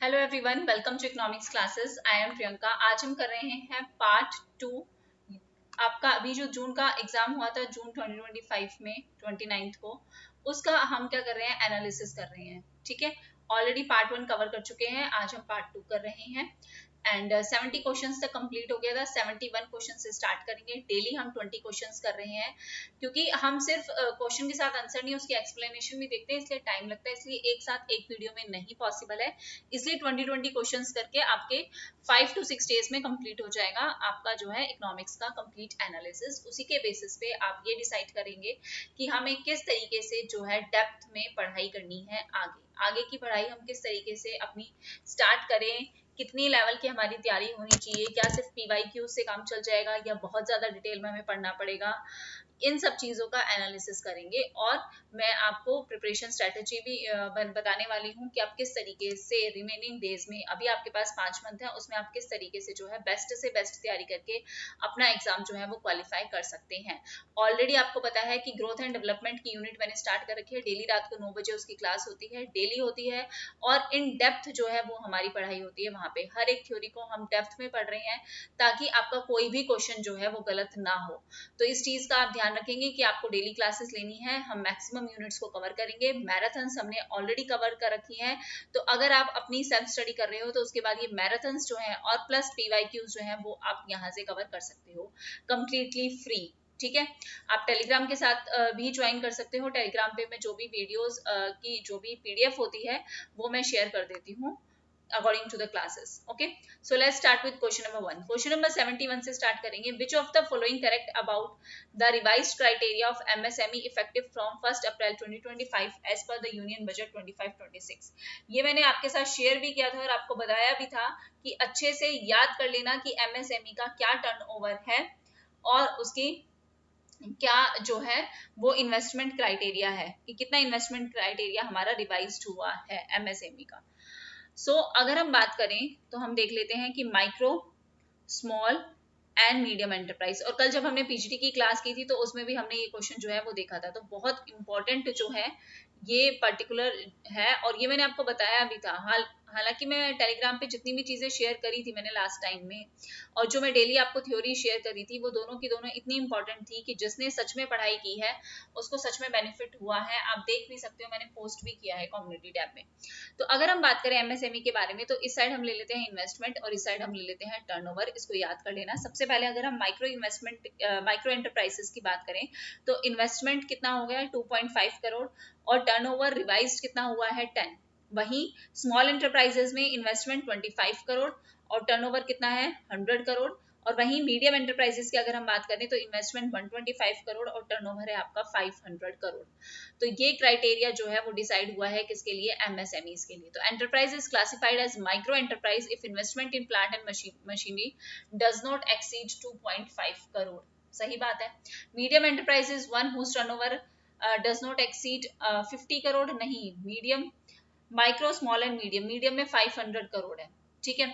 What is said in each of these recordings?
Hello everyone, welcome to economics classes. I am Priyanka. आज हम कर रहे हैं पार्ट 2। आपका अभी जो जून का एग्जाम हुआ था, जून 2025 में 29 को, उसका हम क्या कर रहे हैं, एनालिसिस कर रहे हैं। ठीक है, ऑलरेडी पार्ट 1 कवर कर चुके हैं, आज हम पार्ट 2 कर रहे हैं। एंड 70 क्वेश्चंस तक कंप्लीट हो गया था। 71 क्वेश्चन से स्टार्ट करेंगे। डेली हम 20 क्वेश्चंस कर रहे हैं, क्योंकि हम सिर्फ क्वेश्चन के साथ आंसर नहीं, उसकी एक्सप्लेनेशन भी देखते हैं, इसलिए टाइम लगता है। इसलिए एक साथ एक वीडियो में नहीं पॉसिबल है, इसलिए 20 क्वेश्चंस करके आपके 5 to 6 डेज में कंप्लीट हो जाएगा आपका जो है इकोनॉमिक्स का कंप्लीट एनालिसिस। उसी के बेसिस पे आप ये डिसाइड करेंगे कि हमें किस तरीके से जो है डेप्थ में पढ़ाई करनी है। आगे की पढ़ाई हम किस तरीके से अपनी स्टार्ट करें, कितनी लेवल की हमारी तैयारी होनी चाहिए, क्या सिर्फ पीवाईक्यू से काम चल जाएगा या बहुत ज्यादा डिटेल में हमें पढ़ना पड़ेगा, इन सब चीजों का एनालिसिस करेंगे। और मैं आपको प्रिपरेशन स्ट्रेटेजी भी बताने वाली हूँ कि आप किस तरीके से रिमेनिंग डेज में, अभी आपके पास 5 मंथ है, उसमें आप किस तरीके से जो है बेस्ट से बेस्ट तैयारी करके अपना एग्जाम जो है वो क्वालिफाई कर सकते हैं। ऑलरेडी आपको पता है कि ग्रोथ एंड डेवलपमेंट की यूनिट मैंने स्टार्ट कर रखी है। डेली रात को 9 बजे उसकी क्लास होती है, डेली होती है, और इन डेप्थ जो है वो हमारी पढ़ाई होती है। वहां पे हर एक थ्योरी को हम डेप्थ में पढ़ रहे हैं, ताकि आपका कोई भी क्वेश्चन जो है वो गलत ना हो। तो इस चीज का आप ध्यान रखेंगे कि आपको डेली क्लासेस लेनी है। हम मैक्सिमम यूनिट्स को कवर करेंगे। मैराथन्स हमने ऑलरेडी कवर कर रखी है, तो अगर आप अपनी सेल्फ स्टडी कर रहे हो तो उसके बाद ये मैराथन्स जो है और प्लस पीवाईक्यूज जो है वो आप यहाँ से कवर कर सकते हो कंप्लीटली फ्री। ठीक है, आप टेलीग्राम के साथ भी ज्वाइन कर सकते हो। टेलीग्राम पे मैं जो भी वीडियोस की जो भी पीडीएफ होती है वो मैं शेयर कर देती हूँ according to the classes. Okay, so let's start with question number 1. Question number 71 से start करेंगे. Which of the following correct about the revised criteria of MSME effective from 1st April 2025 as per the Union Budget 25-26? ये मैंने आपके साथ share भी किया था और आपको बताया भी था कि अच्छे से याद कर लेना कि MSME का क्या टर्नओवर है और उसकी क्या जो है वो इन्वेस्टमेंट क्राइटेरिया है, कि कितना इन्वेस्टमेंट क्राइटेरिया हमारा रिवाइज्ड हुआ है एमएसएमई का। अगर हम बात करें तो हम देख लेते हैं कि micro, small and medium enterprise, और कल जब हमने पीजीटी की क्लास की थी तो उसमें भी हमने ये क्वेश्चन जो है वो देखा था। तो बहुत इंपॉर्टेंट जो है ये पर्टिकुलर है, और ये मैंने आपको बताया भी था। हालांकि मैं टेलीग्राम पे जितनी भी चीजें शेयर करी थी मैंने लास्ट टाइम में, और जो मैं डेली आपको थ्योरी शेयर करी थी, वो दोनों की दोनों इतनी इंपॉर्टेंट थी कि जिसने सच में पढ़ाई की है उसको सच में बेनिफिट हुआ है। आप देख भी सकते हो, मैंने पोस्ट भी किया है कम्युनिटी टैब में। तो अगर हम बात करें एमएसएमई के बारे में, तो इस साइड हम ले लेते हैं इन्वेस्टमेंट और इस साइड हम ले लेते हैं टर्नओवर। इसको याद कर लेना। सबसे पहले अगर हम माइक्रो एंटरप्राइजेस की बात करें तो इन्वेस्टमेंट कितना हो गया है 2.5 करोड़, और टर्नओवर रिवाइज्ड कितना हुआ है 10। वहीं स्मॉल एंटरप्राइजेस में इन्वेस्टमेंट 25 करोड़ और टर्नओवर कितना है 100 करोड़। और वहीं मीडियम एंटरप्राइजेस की अगर हम बात करें तो इन्वेस्टमेंट 125 करोड़ और टर्नओवर है आपका 500 करोड़। तो ये क्राइटेरिया जो है वो डिसाइड हुआ है किसके लिए, एमएसएमईज के लिए। तो enterprise is classified as micro enterprise if investment in plant and machinery does not exceed 2.5 crore. सही बात है। Medium enterprise is one whose turnover does not exceed 50 crore. नहीं, medium, micro, small and medium में 500 करोड़ है। ठीक है,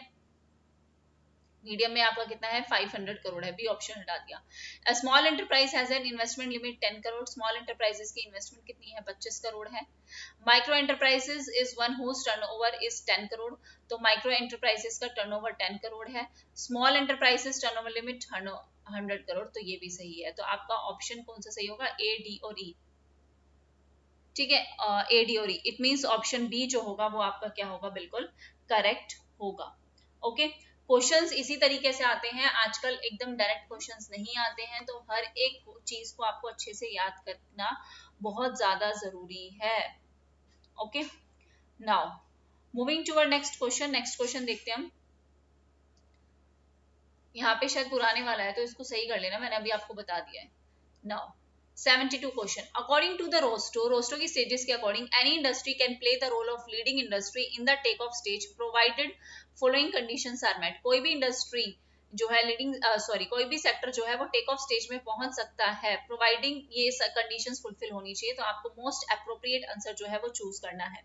मीडियम में आपका कितना है 500 करोड़ है, बी ऑप्शन हटा दिया। Small enterprise has an investment limit 10 crore. Small enterprises की इन्वेस्टमेंट कितनी है 25 करोड़ है। Micro enterprises is one whose turnover is 10 crore. तो माइक्रो एंटरप्राइजेस का टर्नओवर 10 करोड़ है। Small enterprises turnover limit 100 crore. तो ये भी सही है। तो आपका ऑप्शन कौन सा सही होगा, ए, डी और ई। ठीक है, ए, डी और ई, इट मींस ऑप्शन बी जो होगा वो आपका क्या होगा, बिल्कुल करेक्ट होगा। ओके, क्वेश्चंस इसी तरीके से आते हैं आजकल, एकदम डायरेक्ट क्वेश्चंस नहीं आते हैं। तो हर एक चीज को आपको अच्छे से याद करना बहुत ज्यादा जरूरी है। Okay, now moving to our next question. Next question देखते हैं हम। यहाँ पे शायद पुराने वाला है तो इसको सही कर लेना, मैंने अभी आपको बता दिया है। Now 72 question. According to the Rostow की स्टेजेस के according any industry can play the role of leading industry in the take off stage provided following conditions are met. कोई भी इंडस्ट्री जो है कोई भी सेक्टर जो है वो टेक ऑफ स्टेज में पहुंच सकता है, प्रोवाइडिंग ये कंडीशंस फुलफिल होनी चाहिए। तो आपको मोस्ट अप्रोप्रिएट आंसर जो है वो चूज करना है।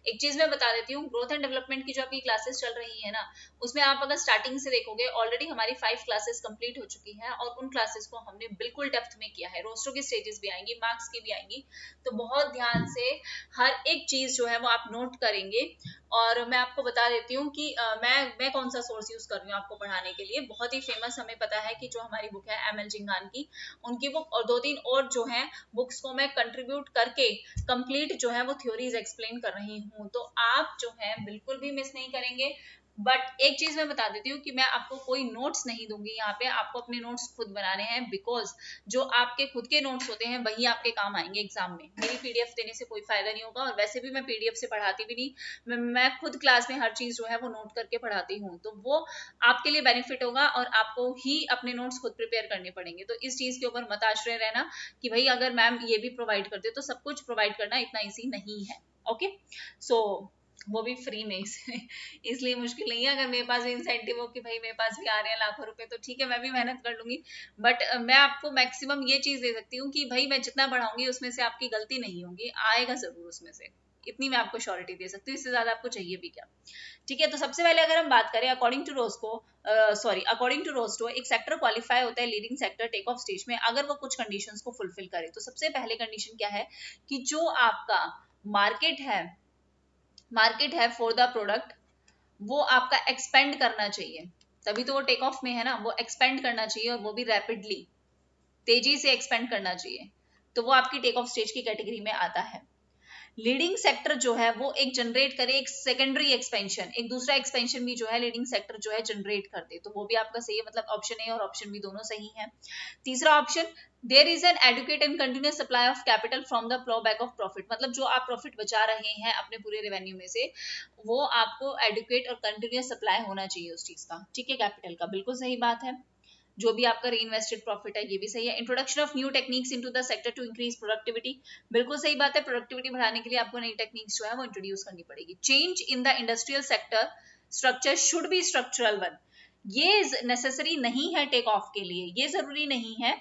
एक चीज मैं बता देती हूँ, ग्रोथ एंड डेवलपमेंट की जो आपकी क्लासेस चल रही है ना, उसमें आप अगर स्टार्टिंग से देखोगे ऑलरेडी हमारी 5 क्लासेस कंप्लीट हो चुकी है और उन क्लासेस को हमने बिल्कुल डेप्थ में किया है। रोस्टरों की स्टेजेस भी आएंगी, मार्क्स की भी आएंगी, तो बहुत ध्यान से हर एक चीज जो है वो आप नोट करेंगे। और मैं आपको बता देती हूँ कि मैं कौन सा सोर्स यूज कर रही हूँ आपको पढ़ाने के लिए। बहुत ही फेमस हमें पता है कि जो हमारी बुक है ML जिंगान की, उनकी बुक और 2-3 और जो है बुक्स को मैं कंट्रीब्यूट करके कंप्लीट जो है वो थ्योरीज एक्सप्लेन कर रही हूँ। तो आप जो है बिल्कुल भी मिस नहीं करेंगे। बट एक चीज मैं बता देती हूँ कि मैं आपको कोई नोट्स नहीं दूंगी यहाँ पे, आपको अपने नोट्स खुद बनाने हैं, बिकॉज जो आपके खुद के नोट्स होते हैं वही आपके काम आएंगे एग्जाम में। मेरी पीडीएफ देने से कोई फायदा नहीं होगा, और वैसे भी मैं पीडीएफ से पढ़ाती भी नहीं, मैं खुद क्लास में हर चीज जो है वो नोट करके पढ़ाती हूँ। तो वो आपके लिए बेनिफिट होगा और आपको ही अपने नोट्स खुद प्रिपेयर करने पड़ेंगे। तो इस चीज के ऊपर मत आश्रय रहना कि भाई अगर मैम ये भी प्रोवाइड करते तो सब कुछ प्रोवाइड करना इतना ईजी नहीं है। ओके, सो वो भी फ्री में इसलिए मुश्किल नहीं है। अगर मेरे पास भी इंसेंटिव हो कि भाई मेरे पास भी आ रहे हैं लाखों रुपए, तो ठीक है, मैं भी मेहनत कर लूंगी। बट मैं आपको मैक्सिमम ये चीज दे सकती हूँ कि भाई मैं जितना पढ़ाऊंगी उसमें से आपकी गलती नहीं होगी, आएगा जरूर उसमें से, इतनी मैं आपको श्योरिटी दे सकती हूँ। इससे ज्यादा आपको चाहिए भी क्या। ठीक है, तो सबसे पहले अगर हम बात करें अकॉर्डिंग टू रोस्को एक सेक्टर क्वालिफाई होता है leading sector take off stage में अगर वो कुछ कंडीशंस को फुलफिल करे। तो सबसे पहले कंडीशन क्या है कि जो आपका मार्केट है फॉर द प्रोडक्ट, वो आपका एक्सपेंड करना चाहिए, तभी तो वो टेक ऑफ में है ना। वो एक्सपेंड करना चाहिए और वो भी रैपिडली, तेजी से एक्सपेंड करना चाहिए, तो वो आपकी टेक ऑफ स्टेज की कैटेगरी में आता है। लीडिंग सेक्टर जो है वो एक जनरेट करे एक सेकेंडरी एक्सपेंशन, एक दूसरा एक्सपेंशन भी जो है लीडिंग सेक्टर जो है जनरेट कर दे, तो वो भी आपका सही है। मतलब ऑप्शन ए और ऑप्शन बी दोनों सही है। तीसरा option, there is an adequate and continuous supply of capital from the flow back of profit, मतलब जो आप प्रॉफिट बचा रहे हैं अपने पूरे रेवेन्यू में से, वो आपको एडुकेट और कंटिन्यूस सप्लाई होना चाहिए उस चीज का। ठीक है, कैपिटल का बिल्कुल सही बात है। जो भी आपका री इन्वेस्टेड प्रॉफिट है ये भी सही है। Introduction of new techniques into the sector to increase productivity, बिल्कुल सही बात है। प्रोडक्टिविटी बढ़ाने के लिए आपको नई टेक्निक्स जो है वो इंट्रोड्यूस करनी पड़ेगी। Change in the industrial sector structure should be structural one, ये नेसेसरी नहीं है टेक ऑफ के लिए। ये जरूरी नहीं है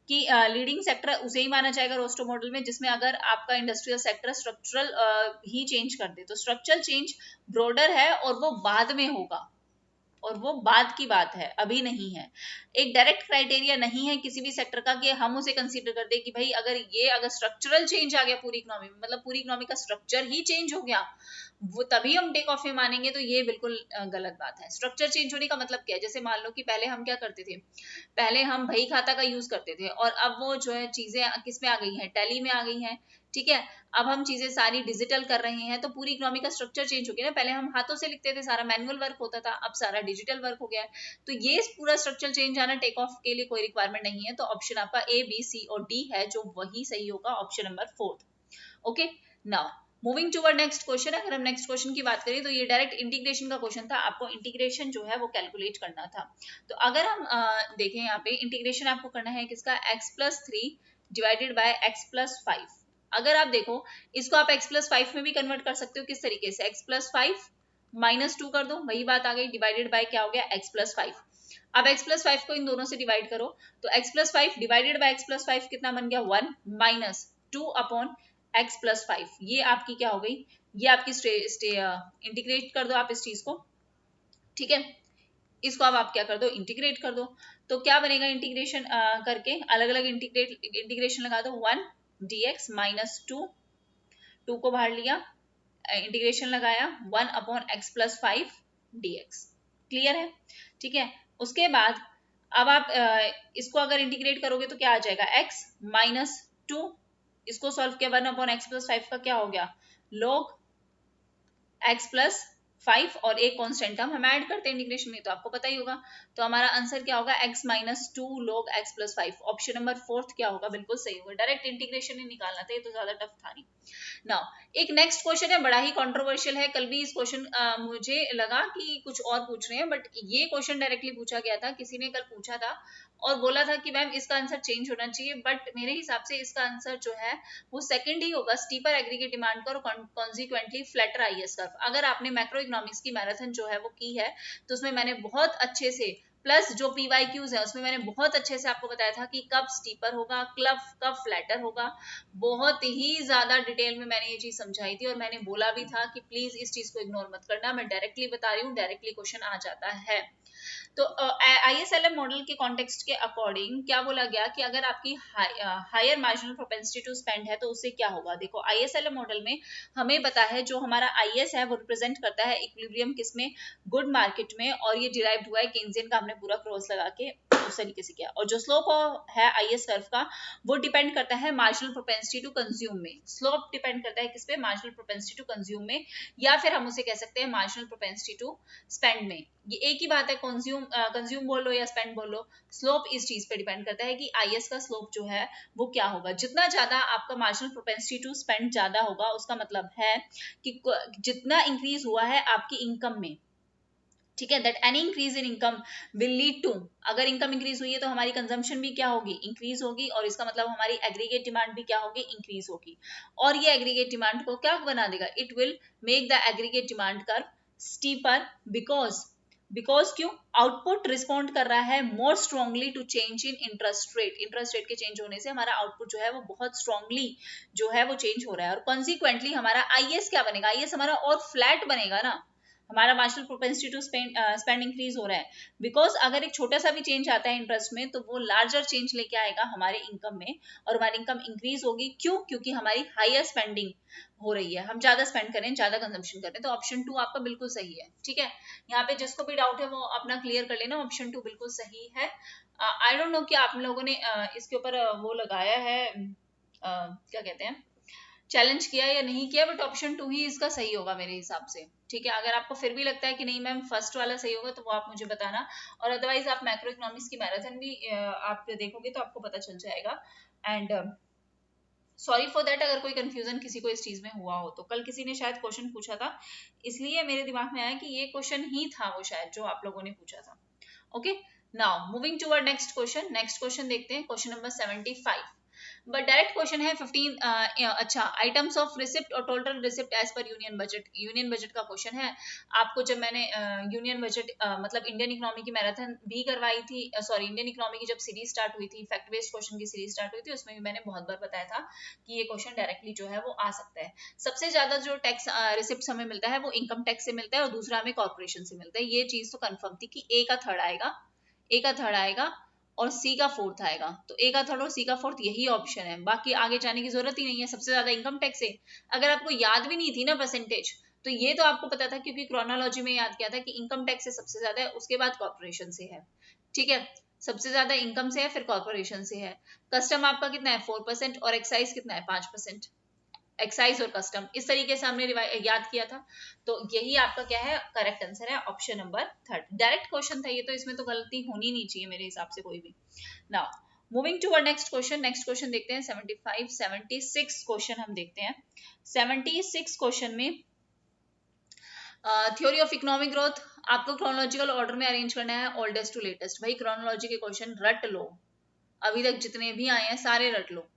कि लीडिंग सेक्टर उसे ही माना जाएगा रोस्टो मॉडल में जिसमें अगर आपका इंडस्ट्रियल सेक्टर स्ट्रक्चरल ही चेंज कर दे। तो स्ट्रक्चरल चेंज ब्रॉडर है और वो बाद में होगा, और वो बाद की बात है, अभी नहीं है। एक डायरेक्ट क्राइटेरिया नहीं है किसी भी सेक्टर का कि हम उसे कंसीडर कर दे कि भाई अगर स्ट्रक्चरल चेंज आ गया पूरी इकोनॉमी में, मतलब पूरी इकोनॉमी का स्ट्रक्चर ही चेंज हो गया, वो तभी हम टेक ऑफ में मानेंगे, तो ये बिल्कुल गलत बात है। स्ट्रक्चर चेंज होने का मतलब क्या है, जैसे मान लो कि पहले हम क्या करते थे, पहले हम बही खाता का यूज करते थे और अब वो जो है चीजें किस में आ गई हैं, टैली में आ गई हैं। ठीक है, अब हम चीजें सारी डिजिटल कर रहे हैं, तो पूरी इकोनॉमी का स्ट्रक्चर चेंज हो गया ना। पहले हम हाथों से लिखते थे, सारा मैनुअल वर्क होता था, अब सारा डिजिटल वर्क हो गया है। तो ये पूरा स्ट्रक्चर चेंज आना टेक ऑफ के लिए कोई रिक्वायरमेंट नहीं है। तो ऑप्शन आपका ए, बी, सी और डी है जो वही सही होगा, option number 4। Okay, now moving to next question. अगर हम नेक्स्ट क्वेश्चन की बात करें तो ये डायरेक्ट इंटीग्रेशन का क्वेश्चन था, आपको इंटीग्रेशन जो है वो कैलकुलेट करना था। तो अगर हम देखें यहाँ पे इंटीग्रेशन आपको करना है किसका, x+3 डिवाइडेड बाय x+5। अगर आप देखो इसको आप x+5 में भी कन्वर्ट कर सकते हो, किस तरीके से, x+5 -2 कर दो, वही बात आ गई, डिवाइडेड बाय क्या हो गया, x+5। अब x+5 को इन दोनों से डिवाइड करो, तो x+5 डिवाइडेड बाय x+5 कितना बन गया, 1 -2 अपॉन x+5। ये आपकी क्या हो गई, ये आपकी इंटीग्रेट कर दो आप इस चीज को। ठीक है, इसको अब आप क्या कर दो, इंटीग्रेट कर दो। तो क्या बनेगा इंटीग्रेशन करके, अलग अलग इंटीग्रेशन लगा दो, 1 dx -2, 2 को बाहर लिया, इंटीग्रेशन लगाया, 1 अपॉन x+5 dx। क्लियर है, ठीक है। उसके बाद अब आप इसको अगर इंटीग्रेट करोगे तो क्या आ जाएगा, x -2, इसको सॉल्व किया, 1 अपॉन x+5 का क्या हो गया, log x+5 और एक कांस्टेंट हम ऐड करते हैं इंटीग्रेशन में, तो आपको पता ही होगा। तो हमारा आंसर क्या होगा, x -2 log x+5। Option number 4 क्या होगा, बिल्कुल सही होगा। डायरेक्ट इंटीग्रेशन ही निकालना था, ये तो ज्यादा टफ था नहीं। नाउ एक नेक्स्ट क्वेश्चन है, बड़ा ही कंट्रोवर्शियल है। कल भी इस क्वेश्चन मुझे लगा कि कुछ और पूछ रहे हैं, बट ये क्वेश्चन डायरेक्टली पूछा गया था, किसी ने कल पूछा था और बोला था कि मैम इसका आंसर चेंज होना चाहिए, बट मेरे हिसाब से इसका आंसर जो है वो सेकंड ही होगा, स्टीपर एग्रीगेट डिमांड का और कॉन्सिक्वेंटली फ्लैटर IS कर्व। अगर आपने मैक्रो इकोनॉमिक्स की मैराथन जो है वो की है, तो उसमें मैंने बहुत अच्छे से प्लस जो PYQs है उसमें मैंने बहुत अच्छे से आपको बताया था कि कब स्टीपर होगा, कब फ्लैटर होगा। बहुत ही ज्यादा डिटेल में मैंने ये चीज समझाई थी और मैंने बोला भी था कि प्लीज इस चीज को इग्नोर मत करना, मैं डायरेक्टली बता रही हूँ, डायरेक्टली क्वेश्चन आ जाता है। तो ISLM मॉडल के कॉन्टेक्स्ट के अकॉर्डिंग क्या बोला गया कि अगर आपकी higher marginal propensity to spend है तो उससे क्या होगा। देखो ISLM मॉडल में हमें पता है जो हमारा IS है वो रिप्रेजेंट करता है इक्विलिब्रियम किसमें, गुड मार्केट में, और ये डिराइव्ड हुआ है केन्जियन का, हमने पूरा क्रॉस लगा के उस तरीके से किया। और जो स्लोप है IS कर्व का वो डिपेंड करता है मार्जिनल प्रोपेंसिटी टू कंज्यूम में। स्लोप डिपेंड करता है किस पे, मार्जिनल प्रोपेंसिटी टू कंज्यूम में, या फिर हम उसे कह सकते हैं मार्जिनल प्रोपेंसिटी टू स्पेंड में। ये एक ही बात है, कंज्यूम बोलो या स्पेंड बोलो, स्लोप इस चीज पे डिपेंड करता है कि IS का स्लोप जो है वो क्या होगा। जितना ज्यादा आपका मार्जिनल प्रोपेंसिटी टू स्पेंड ज्यादा होगा उसका मतलब है कि जितना इंक्रीज हुआ है आपकी इनकम में, ठीक है, that any increase in income will lead to, अगर इनकम इंक्रीज हुई है तो हमारी कंजम्पशन भी क्या होगी, इंक्रीज होगी, और इसका मतलब हमारी एग्रीगेट डिमांड भी क्या होगी, इंक्रीज होगी। और ये एग्रीगेट डिमांड को क्या बना देगा, it will make the aggregate demand curve steeper, because क्यों, आउटपुट रिस्पॉन्ड कर रहा है more strongly to change in interest rate. Interest rate के चेंज होने से हमारा आउटपुट जो है वो बहुत स्ट्रांगली जो है वो चेंज हो रहा है, और कॉन्सिक्वेंटली हमारा IS क्या बनेगा, IS हमारा और फ्लैट बनेगा ना, हमारा marginal propensity to spend increase हो रहा है। बिकॉज अगर एक छोटा सा भी चेंज आता है इंटरेस्ट में तो वो लार्जर चेंज लेके आएगा हमारे इनकम में, और हमारी इनकम इंक्रीज होगी। क्यों, क्योंकि हमारी हायर स्पेंडिंग हो रही है, हम ज्यादा स्पेंड करें, ज्यादा कंजम्पशन करें। तो ऑप्शन 2 आपका बिल्कुल सही है। ठीक है, यहाँ पे जिसको भी डाउट है वो अपना क्लियर कर लेना, ऑप्शन 2 बिल्कुल सही है। आई डोंट नो कि आप लोगों ने इसके ऊपर वो लगाया है, क्या कहते हैं, चैलेंज किया या नहीं किया, बट ऑप्शन 2 ही इसका सही होगा मेरे हिसाब से। ठीक है, अगर आपको फिर भी लगता है कि नहीं मैम फर्स्ट वाला सही होगा तो वो आप मुझे बताना, और अदरवाइज आप मैक्रो इकोनॉमिक्स की मैराथन भी आप देखोगे तो आपको पता चल जाएगा। एंड सॉरी फॉर दैट अगर कोई कंफ्यूजन किसी को इस चीज में हुआ हो। तो कल किसी ने शायद क्वेश्चन पूछा था, इसलिए मेरे दिमाग में आया कि ये क्वेश्चन ही था वो शायद जो आप लोगों ने पूछा था। Okay, now moving to our next question. Next question देखते हैं, question number 75। But direct question है 15 अच्छा, आइटम्स ऑफ रिसिप्ट और total receipt as per union budget. Union budget का क्वेश्चन है। आपको जब मैंने यूनियन बजट मतलब इंडियन इकोनॉमी की मैराथन भी करवाई थी, सॉरी इंडियन इकोनॉमी की जब सीरीज स्टार्ट हुई थी, फैक्ट बेस्ड क्वेश्चन की सीरीज स्टार्ट हुई थी, उसमें भी मैंने बहुत बार बताया था कि ये क्वेश्चन डायरेक्टली जो है वो आ सकता है। सबसे ज्यादा जो टैक्स रिसिप्ट हमें मिलता है वो इनकम टैक्स से मिलता है, और दूसरा हमें कॉर्पोरेशन से मिलता है। ये चीज तो कंफर्म थी कि ए का थर्ड आएगा, ए का थर्ड आएगा और सी का फोर्थ आएगा। तो ए का थर्ड और सी का फोर्थ यही ऑप्शन है, बाकी आगे जाने की जरूरत ही नहीं है। सबसे ज्यादा इनकम टैक्स है। अगर आपको याद भी नहीं थी ना परसेंटेज, तो ये तो आपको पता था क्योंकि क्रोनोलॉजी में याद किया था कि इनकम टैक्स से सबसे ज्यादा है, उसके बाद कॉर्पोरेशन से है। ठीक है, सबसे ज्यादा इनकम से है, फिर कॉर्पोरेशन से है। कस्टम आपका कितना है 4%, और एक्साइज कितना है 5%। एक्साइज और कस्टम इस तरीके से हमने याद किया था। तो यही आपका क्या है, करेक्ट आंसर है, ऑप्शन नंबर 3। डायरेक्ट क्वेश्चन था ये, तो इसमें तो गलती होनी नहीं चाहिए मेरे हिसाब से कोई भी। Now moving to next question. Next question देखते हैं 75 76 क्वेश्चन हम देखते हैं। 76 क्वेश्चन में थ्योरी ऑफ इकोनॉमिक ग्रोथ आपको क्रोनोलॉजिकल ऑर्डर में अरेंज करना है, ओल्डेस्ट टू लेटेस्ट। भाई क्रोनोलॉजी के क्वेश्चन रट लो, अभी तक जितने भी आए हैं सारे रट लो,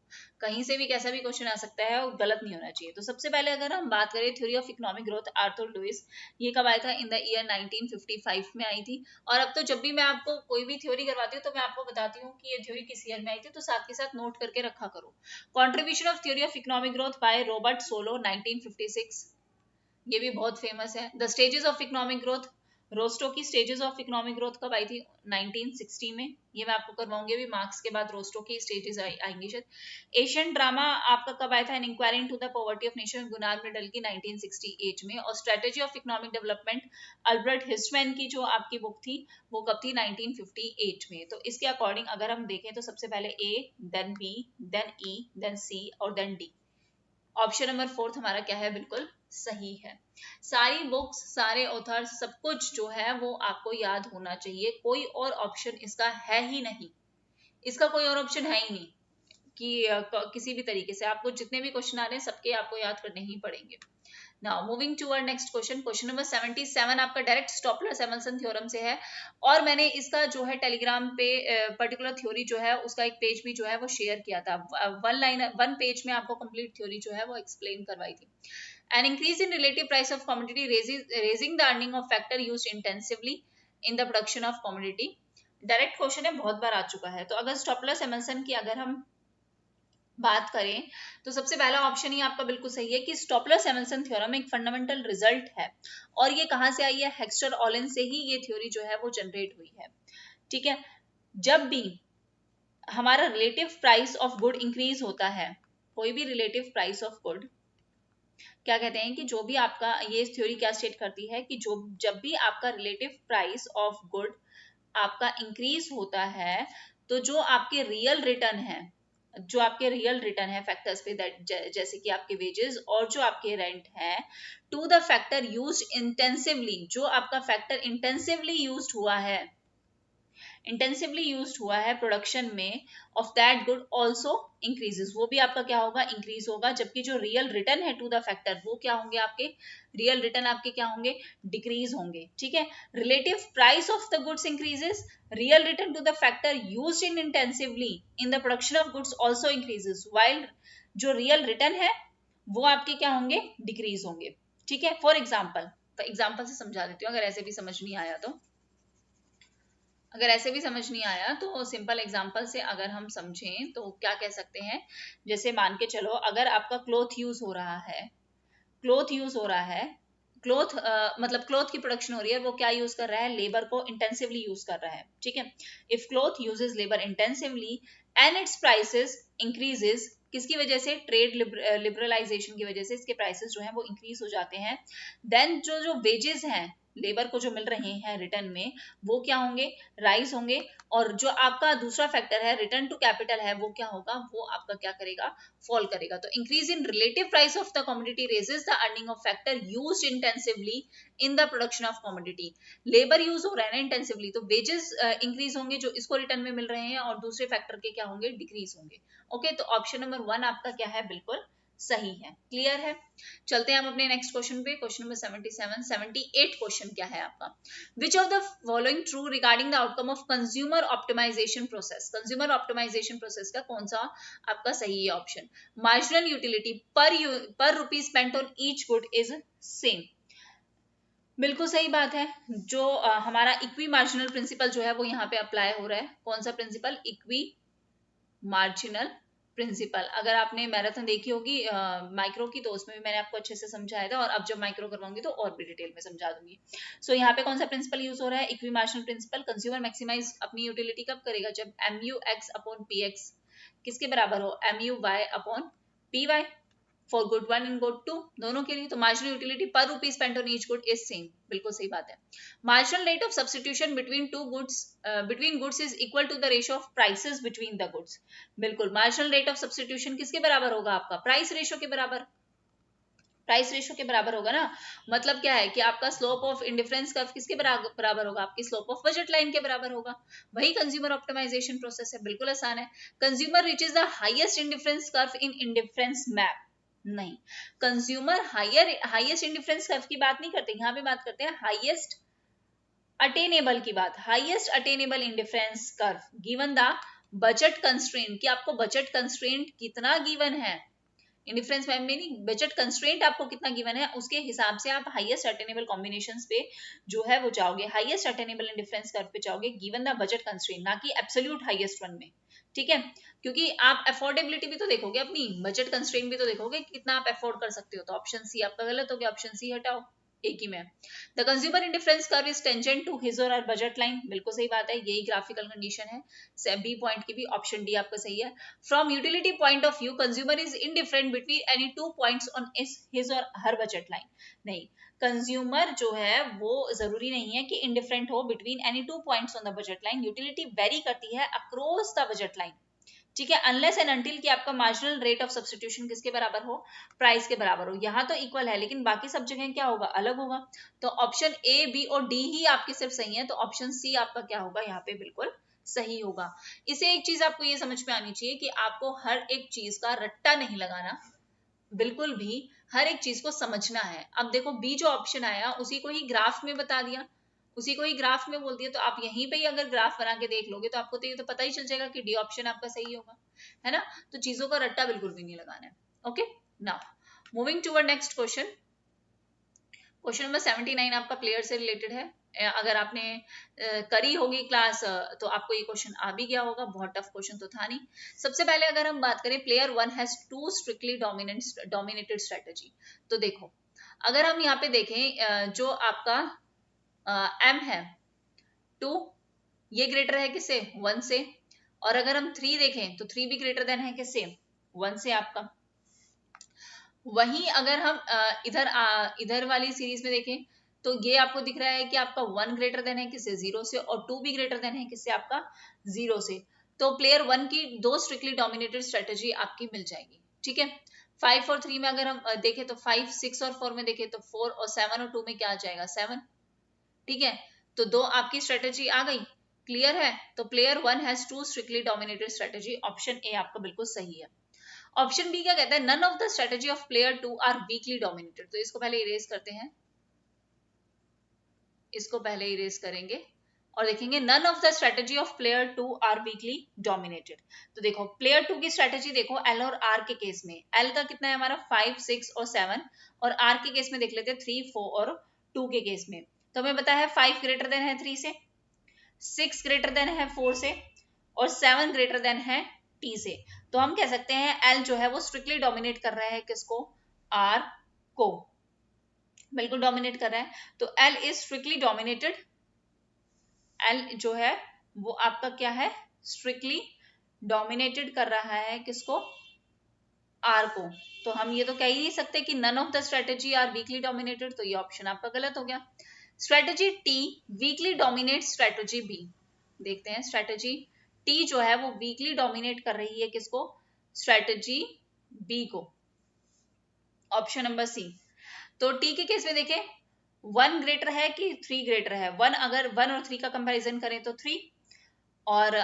कहीं से भी कैसा भी क्वेश्चन आ सकता है और गलत नहीं होना चाहिए। तो सबसे पहले अगर हम बात करें theory of economic growth Arthur Lewis, ये कब आया था, इन द ईयर 1955 में आई थी। और अब तो जब भी मैं आपको कोई भी थ्योरी करवाती हूँ तो मैं आपको बताती हूँ कि ये थ्योरी किस ईयर में आई थी, तो साथ के साथ नोट करके रखा करो। Contribution of theory of economic growth by Robert Solow 1956, ये भी बहुत फेमस है। The stages of economic growth, Rostow की स्टेजेस ऑफ इकोनॉमिक ग्रोथ कब आई थी, 1960 में। ये मैं आपको करवाऊंगी अभी, मार्क्स के बाद रोस्टो की स्टेजेस आएंगी शायद। एशियन ड्रामा आपका कब आया था, an inquiry into the poverty of nation Gunnar Myrdal की 1968 में। और strategy of economic development Albert Hirschman की जो आपकी बुक थी वो कब थी, 1958 में। तो इसके अकॉर्डिंग अगर हम देखें तो सबसे पहले ए, देन बी, देन ई, देन सी और देन डी। ऑप्शन नंबर 4 हमारा क्या है, बिल्कुल सही है। सारी बुक्स, सारे ऑथर्स, सब कुछ जो है वो आपको याद होना चाहिए। कोई और ऑप्शन इसका है ही नहीं, इसका कोई और ऑप्शन है ही नहीं कि किसी भी तरीके से आपको जितने भी क्वेश्चन आ रहे हैं सबके आपको याद करने ही पड़ेंगे। Now moving to our next question. Question number 77 आपका डायरेक्ट स्टॉपलर-सैमुअल्सन थ्योरम से है, और मैंने इसका जो है टेलीग्राम पे पर्टिकुलर थ्योरी जो है उसका एक पेज भी जो है वो शेयर किया था। वन पेज में आपको कंप्लीट थ्योरी जो है वो एक्सप्लेन करवाई थी। An increase in relative price of commodity raising the earning of factor used intensively in the production of commodity. Direct question है, बहुत बार आ चुका है। तो अगर स्टॉपलर सैमुअलसन की अगर हम बात करें तो सबसे पहला ऑप्शन ही आपका बिल्कुल सही है कि स्टॉपलर सैमुअलसन थ्योरम एक फंडामेंटल रिजल्ट है, और ये कहां से आई है, हेक्स्टर ऑलन से ही ये थ्योरी जो है वो जनरेट हुई है। ठीक है, जब भी हमारा relative price of good increase होता है, कोई भी रिलेटिव प्राइस ऑफ गुड, क्या कहते हैं कि जो भी आपका, ये थ्योरी क्या स्टेट करती है कि जो जब भी आपका रिलेटिव प्राइस ऑफ गुड आपका इंक्रीज होता है, तो जो आपके रियल रिटर्न है, जो आपके रियल रिटर्न है फैक्टर्स पे, दैट जैसे कि आपके वेजेस और जो आपके रेंट है, to the factor used intensively, जो आपका फैक्टर इंटेंसिवली यूज्ड हुआ है, इंटेंसिवली यूज्ड हुआ है प्रोडक्शन में, of that good also increases, वो भी आपका क्या होगा, इंक्रीज होगा। जबकि जो रियल रिटर्न है टू द फैक्टर, वो क्या होंगे, आपके रियल रिटर्न आपके क्या होंगे, डिक्रीज होंगे। ठीक है, relative price of the goods increases, real return to the factor used in intensively in the production of goods also increases, while जो रियल रिटर्न है वो आपके क्या होंगे, डिक्रीज होंगे। ठीक है, फॉर एग्जाम्पल से समझा देती हूँ, अगर ऐसे भी समझ नहीं आया तो, अगर ऐसे भी समझ नहीं आया तो सिंपल एग्जांपल से अगर हम समझें तो क्या कह सकते हैं, जैसे मान के चलो अगर आपका क्लोथ यूज हो रहा है, क्लोथ यूज हो रहा है, क्लोथ मतलब क्लोथ की प्रोडक्शन हो रही है, वो क्या यूज कर रहा है, लेबर को इंटेंसिवली यूज कर रहा है। ठीक है, if cloth uses labour intensively and it's prices increases, किसकी वजह से, ट्रेड लिबरलाइजेशन की वजह से इसके प्राइसेस जो हैं वो इंक्रीज हो जाते हैं, देन जो जो वेजेस हैं लेबर को जो मिल रहे हैं रिटर्न में, वो क्या होंगे, राइज होंगे। और जो आपका दूसरा फैक्टर है रिटर्न टू कैपिटल है, वो क्या होगा, वो आपका क्या करेगा, फॉल करेगा। तो increase in relative price of the commodity raises the earning of factor used intensively in the production of commodity. Labour use हो रहा है ना इंटेंसिवली, तो वेजेस इंक्रीज होंगे जो इसको रिटर्न में मिल रहे हैं, और दूसरे फैक्टर के क्या होंगे, डिक्रीज होंगे। ओके, तो ऑप्शन नंबर 1 आपका क्या है, बिल्कुल सही है। क्लियर है, चलते हैं हम अपने नेक्स्ट क्वेश्चन पे, क्वेश्चन नंबर 78 क्वेश्चन क्या है आपका, which of the following true regarding the outcome of consumer optimization process, consumer optimization process का कौन सा आपका सही है option, marginal utility per rupees spent on each good is same, बिल्कुल सही बात है। जो हमारा इक्वी मार्जिनल प्रिंसिपल जो है वो यहाँ पे अप्लाई हो रहा है, कौन सा प्रिंसिपल, इक्वी मार्जिनल प्रिंसिपल। अगर आपने मैराथन देखी होगी माइक्रो की, तो उसमें भी मैंने आपको अच्छे से समझाया था, और अब जब माइक्रो करवाऊंगी तो और भी डिटेल में समझा दूंगी। सो यहाँ पे कौन सा प्रिंसिपल यूज हो रहा है, equi marginal principle. Consumer maximize अपनी यूटिलिटी कब करेगा, जब MU(x) अपॉन PX किसके बराबर हो, MU(y) upon PY, for good 1 and good 2 दोनों के लिए। तो marginal utility per rupees spent on each good is same, बिल्कुल सही बात है। Marginal rate of substitution between goods is equal to the ratio of prices between the goods, बिल्कुल marginal rate of substitution किसके बराबर होगा, आपका प्राइस रेशियो के बराबर, प्राइस रेशियो के बराबर होगा ना। मतलब क्या है कि आपका स्लोप ऑफ इंडिफरेंस कर्व किसके बराबर होगा, आपकी स्लोप ऑफ बजट लाइन के बराबर होगा। वही कंज्यूमर ऑप्टिमाइजेशन प्रोसेस है, बिल्कुल आसान है। Consumer reaches the highest indifference curve in indifference map, नहीं, कंज्यूमर हाईएस्ट इंडिफरेंस कर्व की बात नहीं करते, यहाँ पे बात करते हैं हाईएस्ट अटेनेबल की बात, highest attainable indifference curve given the budget constraint, कि आपको बजट कंस्ट्रेंट कितना गिवन है, इंडिफरेंस मैप में नहीं, बजट कंस्ट्रेंट आपको कितना गिवन है, उसके हिसाब से आप हाईएस्ट अटेनेबल कॉम्बिनेशंस पे जो है वो जाओगे, हाईएस्ट अटेनेबल इंडिफरेंस कर्व पे जाओगे गिवन द बजट कंस्ट्रेंट, ना कि एब्सोल्यूट हाईएस्ट वन में। ठीक है, क्योंकि आप अफोर्डेबिलिटी भी तो देखोगे, अपनी बजट कंस्ट्रेंट भी तो देखोगे कितना आप अफोर्ड कर सकते हो। तो ऑप्शन सी आपका गलत हो गया, ऑप्शन सी हटाओ, एक ही में। The consumer indifference curve is tangent to his or her budget line, बिल्कुल सही बात है, यही ग्राफिकल कंडीशन है। बी पॉइंट की भी ऑप्शन डी आपका सही है। From utility point of view consumer is indifferent between any two points on his or her budget line, नहीं, कंज्यूमर जो है वो जरूरी नहीं है कि इंडिफरेंट हो between any two points on the budget line, utility very करती है अक्रॉस द बजट लाइन। ठीक है, अनलेस एंड अनटिल कि आपका मार्जिनल रेट ऑफ सब्स्टिट्यूशन किसके बराबर हो, प्राइस के बराबर हो। यहाँ तो इक्वल है, लेकिन बाकी सब जगह क्या होगा, अलग होगा। तो ऑप्शन ए, बी और डी ही आपके सिर्फ सही है, तो ऑप्शन सी आपका क्या होगा, यहाँ पे बिल्कुल सही होगा। इसे एक चीज आपको ये समझ में आनी चाहिए कि आपको हर एक चीज का रट्टा नहीं लगाना, बिल्कुल भी हर एक चीज को समझना है। अब देखो बी जो ऑप्शन आया उसी को ही ग्राफ में बता दिया, उसी को ही ग्राफ में बोल दिया, तो आप यहीं पे ही अगर ग्राफ बना के देख लोगे तो आपको तो ये तो पता ही चल जाएगा कि डी ऑप्शन आपका सही होगा, है ना। तो चीजों का रट्टा बिल्कुल भी नहीं लगाना है। Okay, now moving to next question, question number 79 आपका प्लेयर से रिलेटेड है। अगर आपने करी होगी क्लास तो आपको ये क्वेश्चन आ भी गया होगा, बहुत टफ क्वेश्चन तो था नहीं। सबसे पहले अगर हम बात करें player one has two strictly dominated strategy, तो देखो अगर हम यहाँ पे देखें जो आपका एम है 2, ये ग्रेटर है किससे 1 से, और अगर हम 3 देखें तो 3 भी ग्रेटर देन है किससे 1 से आपका। वहीं अगर हम इधर वाली सीरीज में देखें तो ये आपको दिख रहा है कि आपका 1 ग्रेटर देन है किससे 0 से, और 2 भी ग्रेटर देन है किससे आपका 0 से। तो प्लेयर 1 की 2 स्ट्रिक्टली डोमिनेटेड स्ट्रेटेजी आपकी मिल जाएगी, ठीक है। 5 और 3 में अगर हम देखें तो 5, 6 और 4 में देखें तो 4, और 7 और 2 में क्या आ जाएगा 7, ठीक है। तो 2 आपकी स्ट्रेटेजी आ गई, क्लियर है। तो player 1 has 2 strictly dominated strategy, option A आपका बिल्कुल सही है। ऑप्शन बी क्या कहता है, none of the strategy of player 2 are weakly dominated. तो इसको पहले इरेज करते हैं, इसको पहले इरेज करेंगे और देखेंगे none of the strategy of player 2 are weakly dominated. तो देखो प्लेयर 2 की स्ट्रेटेजी देखो एल और आर के केस में, एल का कितना है हमारा 5, 6 और 7, और आर के केस में देख लेते हैं 3, 4 और 2 के केस में। तो हमें पता है 5 ग्रेटर देन है 3 से, 6 ग्रेटर देन है 4 से, और 7 ग्रेटर देन है टी से। तो हम कह सकते हैं एल जो है वो स्ट्रिक्टली डोमिनेट कर रहा है किसको, आर को, बिल्कुल डोमिनेट कर रहा है। तो L is strictly dominated, L जो है वो आपका क्या है, स्ट्रिक्टली डोमिनेटेड कर रहा है किसको, आर को। तो हम ये तो कह ही नहीं सकते कि none of the strategy are weakly dominated, तो ये ऑप्शन आपका गलत हो गया। Strategy T weakly dominate strategy B, देखते हैं स्ट्रेटेजी टी जो है वो वीकली डोमिनेट कर रही है किसको, स्ट्रेटेजी बी को, ऑप्शन नंबर सी। तो टी के केस में देखें 1 ग्रेटर है कि 3 ग्रेटर है, 1 अगर 1 और 3 का कंपैरिजन करें तो 3, और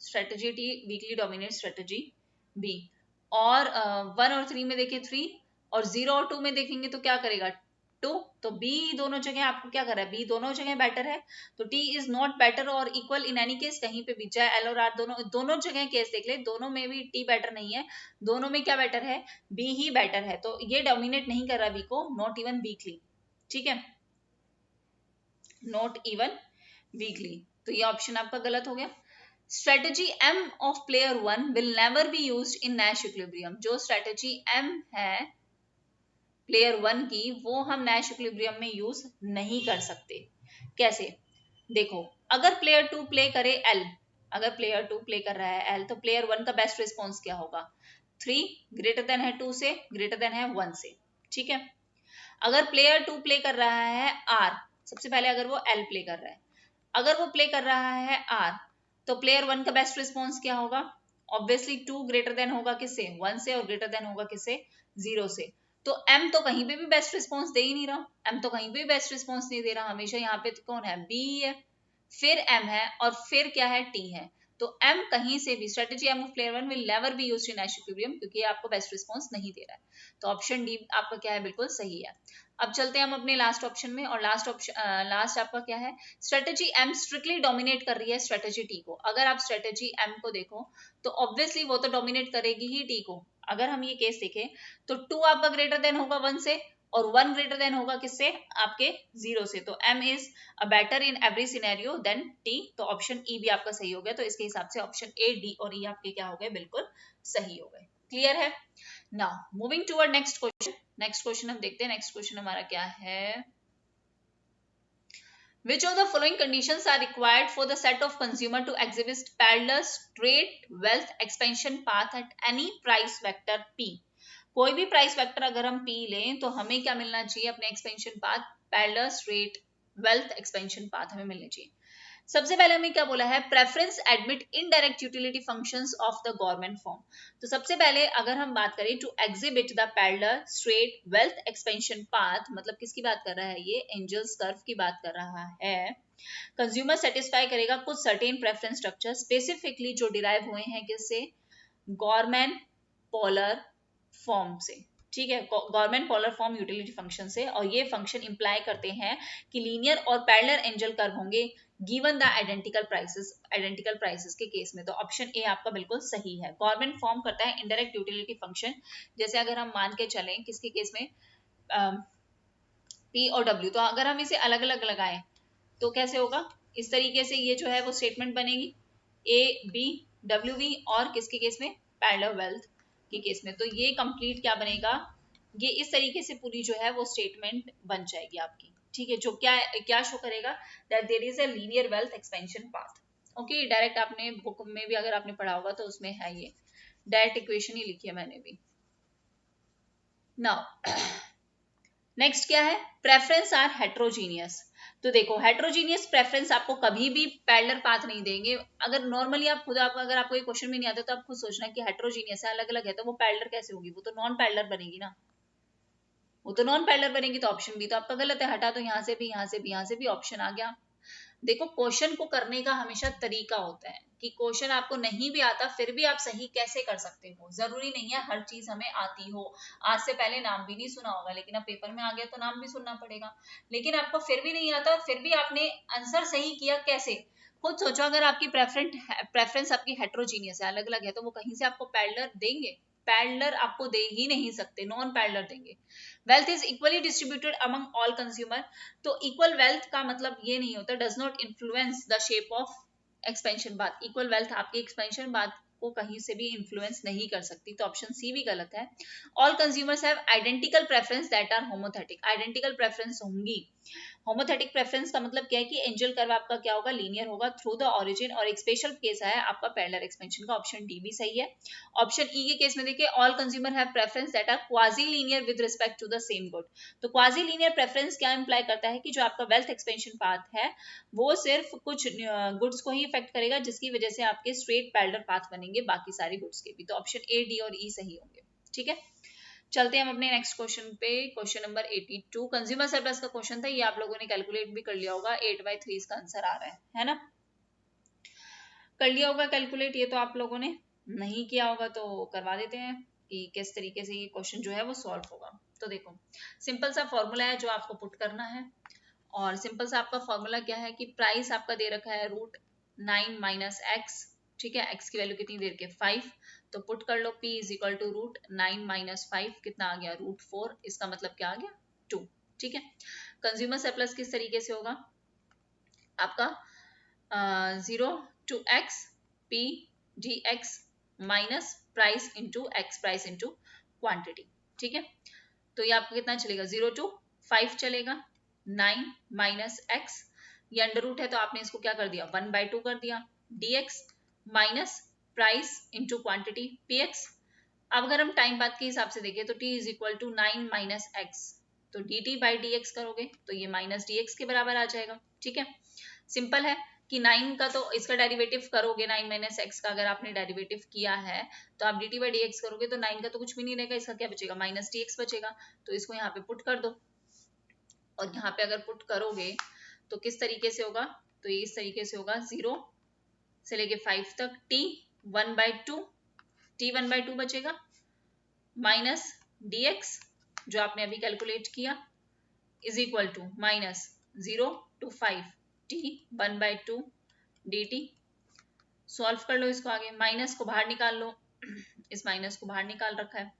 strategy T weakly dominate strategy B, और 1 और 3 में देखें 3, और 0 और 2 में देखेंगे तो क्या करेगा 2, तो बी दोनों जगह आपको क्या कर रहा है, बी दोनों जगह बेटर है। तो टी इज नॉट बेटर और इक्वल इन एनी केस, कहीं पे भी चाहे एल और आर दोनों जगह केस देख ले, दोनों में भी टी बेटर नहीं है, दोनों में क्या बेटर है, बी ही बेटर है। तो ये डोमिनेट नहीं कर रहा बी को, नॉट इवन वीकली, ठीक है, नॉट इवन वीकली। तो ये ऑप्शन आपका गलत हो गया। Strategy M of player 1 will never be used in Nash equilibrium, जो स्ट्रेटेजी एम है प्लेयर 1 की वो हम नैश इक्विलिब्रियम में यूज नहीं कर सकते। कैसे, देखो अगर प्लेयर 2 प्ले करे एल, अगर प्लेयर 2 प्ले कर रहा है एल, तो प्लेयर 1 का बेस्ट रिस्पॉन्स क्या होगा, 3 ग्रेटर देन है 2 से, ग्रेटर देन है 1 से, ठीक है। अगर प्लेयर 2 प्ले कर रहा है आर, सबसे पहले अगर वो एल प्ले कर रहा है, अगर वो प्ले कर रहा है आर, तो प्लेयर 1 का बेस्ट रिस्पॉन्स क्या होगा, ऑब्वियसली 2 ग्रेटर देन होगा किससे 1 से, और ग्रेटर देन होगा किससे 0 से। तो एम तो कहीं पे भी बेस्ट रिस्पॉन्स दे ही नहीं रहा, एम तो कहीं पे भी बेस्ट रिस्पॉन्स नहीं दे रहा, हमेशा यहाँ पे तो कौन है, बी है, फिर एम है, और फिर क्या है, टी है। तो एम कहीं से भी, strategy M of player 1 will never be used in Nash equilibrium, क्योंकि ये आपको बेस्ट रिस्पॉन्स नहीं दे रहा है। तो ऑप्शन डी आपका क्या है, बिल्कुल सही है। अब चलते हैं हम अपने लास्ट ऑप्शन में, और लास्ट ऑप्शन लास्ट आपका क्या है, स्ट्रेटेजी एम स्ट्रिक्टली डोमिनेट कर रही है स्ट्रेटेजी टी को। अगर आप स्ट्रेटेजी एम को देखो तो ऑब्वियसली वो तो डोमिनेट करेगी ही टी को। अगर हम ये केस देखें तो 2 आपका ग्रेटर देन होगा 1 से, और 1 ग्रेटर देन होगा किससे, आपके 0 से। तो m is a better in every scenario than t, तो ऑप्शन ई भी आपका सही हो गया। तो इसके हिसाब से ऑप्शन ए, डी और ई आपके क्या हो गए, बिल्कुल सही हो गए। क्लियर है। Now moving toward next question. Next question हम देखते हैं, नेक्स्ट क्वेश्चन हमारा क्या है, which of the following conditions are required for the set of consumer to exhibit parallel straight wealth expansion path at any price vector p। कोई भी price vector अगर हम p लें तो हमें क्या मिलना चाहिए, अपने expansion path, parallel straight wealth expansion path हमें मिलना चाहिए। सबसे पहले हमें क्या बोला है, preference admit indirect utility functions of the government form. तो सबसे पहले अगर हम बात करें to exhibit the parallel straight wealth expansion path, मतलब किसकी बात कर रहा है, ये एंजल्स कर्व की बात कर रहा है। कंज्यूमर सेटिस्फाई करेगा कुछ सर्टेन प्रेफरेंस स्ट्रक्चर, स्पेसिफिकली जो डिराइव हुए हैं किससे, गवर्नमेंट पोलर फॉर्म से, ठीक है, government polar form utility function से। और ये फंक्शन इंप्लाई करते हैं कि लीनियर और पैरेलल एंजल कर्व होंगे गिवन द आइडेंटिकल प्राइसेस के केस में। तो ऑप्शन ए आपका बिल्कुल सही है। गवर्नमेंट फॉर्म करता है इनडायरेक्ट यूटिलिटी फंक्शन, जैसे अगर हम मान के चलें किसके केस में, पी और डब्ल्यू, तो अगर हम इसे अलग अलग लगाएं तो कैसे होगा, इस तरीके से ये जो है वो स्टेटमेंट बनेगी ए बी डब्ल्यू वी, और किसके केस में, पैरेलल वेल्थ के केस में। तो ये कंप्लीट क्या बनेगा, ये इस तरीके से पूरी जो है वो स्टेटमेंट बन जाएगी आपकी, ठीक है, जो क्या क्या शो करेगा, that there is a linear wealth expansion path. Okay, direct आपने बुक में भी अगर आपने पढ़ा होगा तो उसमें है, ये डायरेक्ट इक्वेशन ही लिखी है मैंने भी। नाउ नेक्स्ट क्या है, प्रेफरेंस आर हेट्रोजीनियस। तो देखो हेट्रोजीनियस प्रेफरेंस आपको कभी भी पैरेलल पाथ नहीं देंगे। अगर नॉर्मली आप खुद अगर आपको ये क्वेश्चन में नहीं आता तो आप खुद सोचना कि हेट्रोजीनियस है, अलग अलग है, तो वो पैरेलल कैसे होगी, वो तो नॉन पैरेलल बनेगी ना, वो तो नॉन पैरेलल बनेगी। तो ऑप्शन बी तो आपका गलत है, हटा, तो यहाँ से भी यहाँ से भी यहाँ से भी ऑप्शन आ गया। देखो क्वेश्चन को करने का हमेशा तरीका होता है कि क्वेश्चन आपको नहीं भी आता फिर भी आप सही कैसे कर सकते हो। जरूरी नहीं है हर चीज हमें आती हो। आज से पहले नाम भी नहीं सुना होगा, लेकिन अब पेपर में आ गया तो नाम भी सुनना पड़ेगा। लेकिन आपको फिर भी नहीं आता, फिर भी आपने आंसर सही किया कैसे, खुद सोचो। अगर आपकी प्रेफरेंस आपकी हेट्रोजीनियस है, अलग अलग है, तो वो कहीं से आपको पैरेलल देंगे, पैरेलल आपको दे ही नहीं सकते, नॉन पैरेलल देंगे। Wealth is equally distributed among all consumer. तो इक्वल वेल्थ का मतलब ये नहीं होता, does not influence the shape of expansion बात। इक्वल वेल्थ आपकी एक्सपेंशन बात को कहीं से भी इन्फ्लुएंस नहीं कर सकती, तो ऑप्शन सी भी गलत है। All consumers have identical preference that are homothetic. Identical preference होंगी। होमोथेटिक प्रेफरेंस का मतलब क्या है कि एंजल कर्व आपका क्या होगा, लीनियर होगा थ्रू द ओरिजिन, और एक स्पेशल केस है आपका पैरेलल एक्सपेंशन का, ऑप्शन डी भी सही है। ऑप्शन ई के केस में देखिए, all consumer have preference that are quasi linear with respect to the same good. तो क्वाजी लीनियर प्रेफरेंस क्या इंप्लाई करता है कि जो आपका वेल्थ एक्सपेंशन पाथ है वो सिर्फ कुछ गुड्स को ही इफेक्ट करेगा, जिसकी वजह से आपके स्ट्रेट पैरेलल पाथ बनेंगे बाकी सारे गुड्स के भी। तो ऑप्शन ए डी और ई सही होंगे, ठीक है। चलते हैं हम अपने नेक्स्ट क्वेश्चन पे, क्वेश्चन नंबर 82। कंज्यूमर सरप्लस का क्वेश्चन था, ये आप लोगों ने कैलकुलेट भी कर लिया होगा, 8/3 इसका आंसर आ रहा है ना, कर लिया होगा कैलकुलेट। ये तो आप लोगों ने नहीं किया होगा तो करवा देते हैं कि किस तरीके से ये क्वेश्चन जो है वो सॉल्व होगा। तो देखो सिंपल सा फॉर्मूला है जो आपको पुट करना है, और सिंपल सा आपका फॉर्मूला क्या है कि प्राइस आपका दे रखा है √9 माइनस एक्स, ठीक है, एक्स की वैल्यू कितनी देर के 5, तो पुट कर लो p is equal to √9 minus 5, कितना आ गया √4, इसका मतलब क्या आ गया 2, ठीक है। कंज्यूमर सरप्लस किस तरीके से होगा आपका 0 to x p dx minus price into x, price into quantity, ठीक है। तो ये आपका कितना चलेगा 0 to 5 चलेगा, 9 माइनस एक्स, ये अंडर रूट है तो आपने इसको क्या कर दिया 1/2 कर दिया, dx minus price into quantity px। अब अगर हम टाइम बात के हिसाब से देखें तो t is equal to 9 minus x, तो dt बाई dx करोगे तो ये माइनस dx के बराबर आ जाएगा, ठीक है। सिंपल है कि 9 का तो इसका डेरिवेटिव करोगे, 9 माइनस एक्स का अगर आपने डेरिवेटिव किया है तो आप dt बाई dx करोगे तो 9 का तो कुछ भी नहीं रहेगा, इसका क्या बचेगा माइनस dx बचेगा, तो इसको यहाँ पे पुट कर दो। और यहाँ पे अगर पुट करोगे तो किस तरीके से होगा, तो ये इस तरीके से होगा 0 से लेके 5 तक t 1/2 बचेगा माइनस dx जो आपने अभी कैलकुलेट किया is equal to minus 0 to 5 t 1/2 dt। Solve कर लो इसको, आगे माइनस को बाहर निकाल लो, इस माइनस को बाहर निकाल रखा है,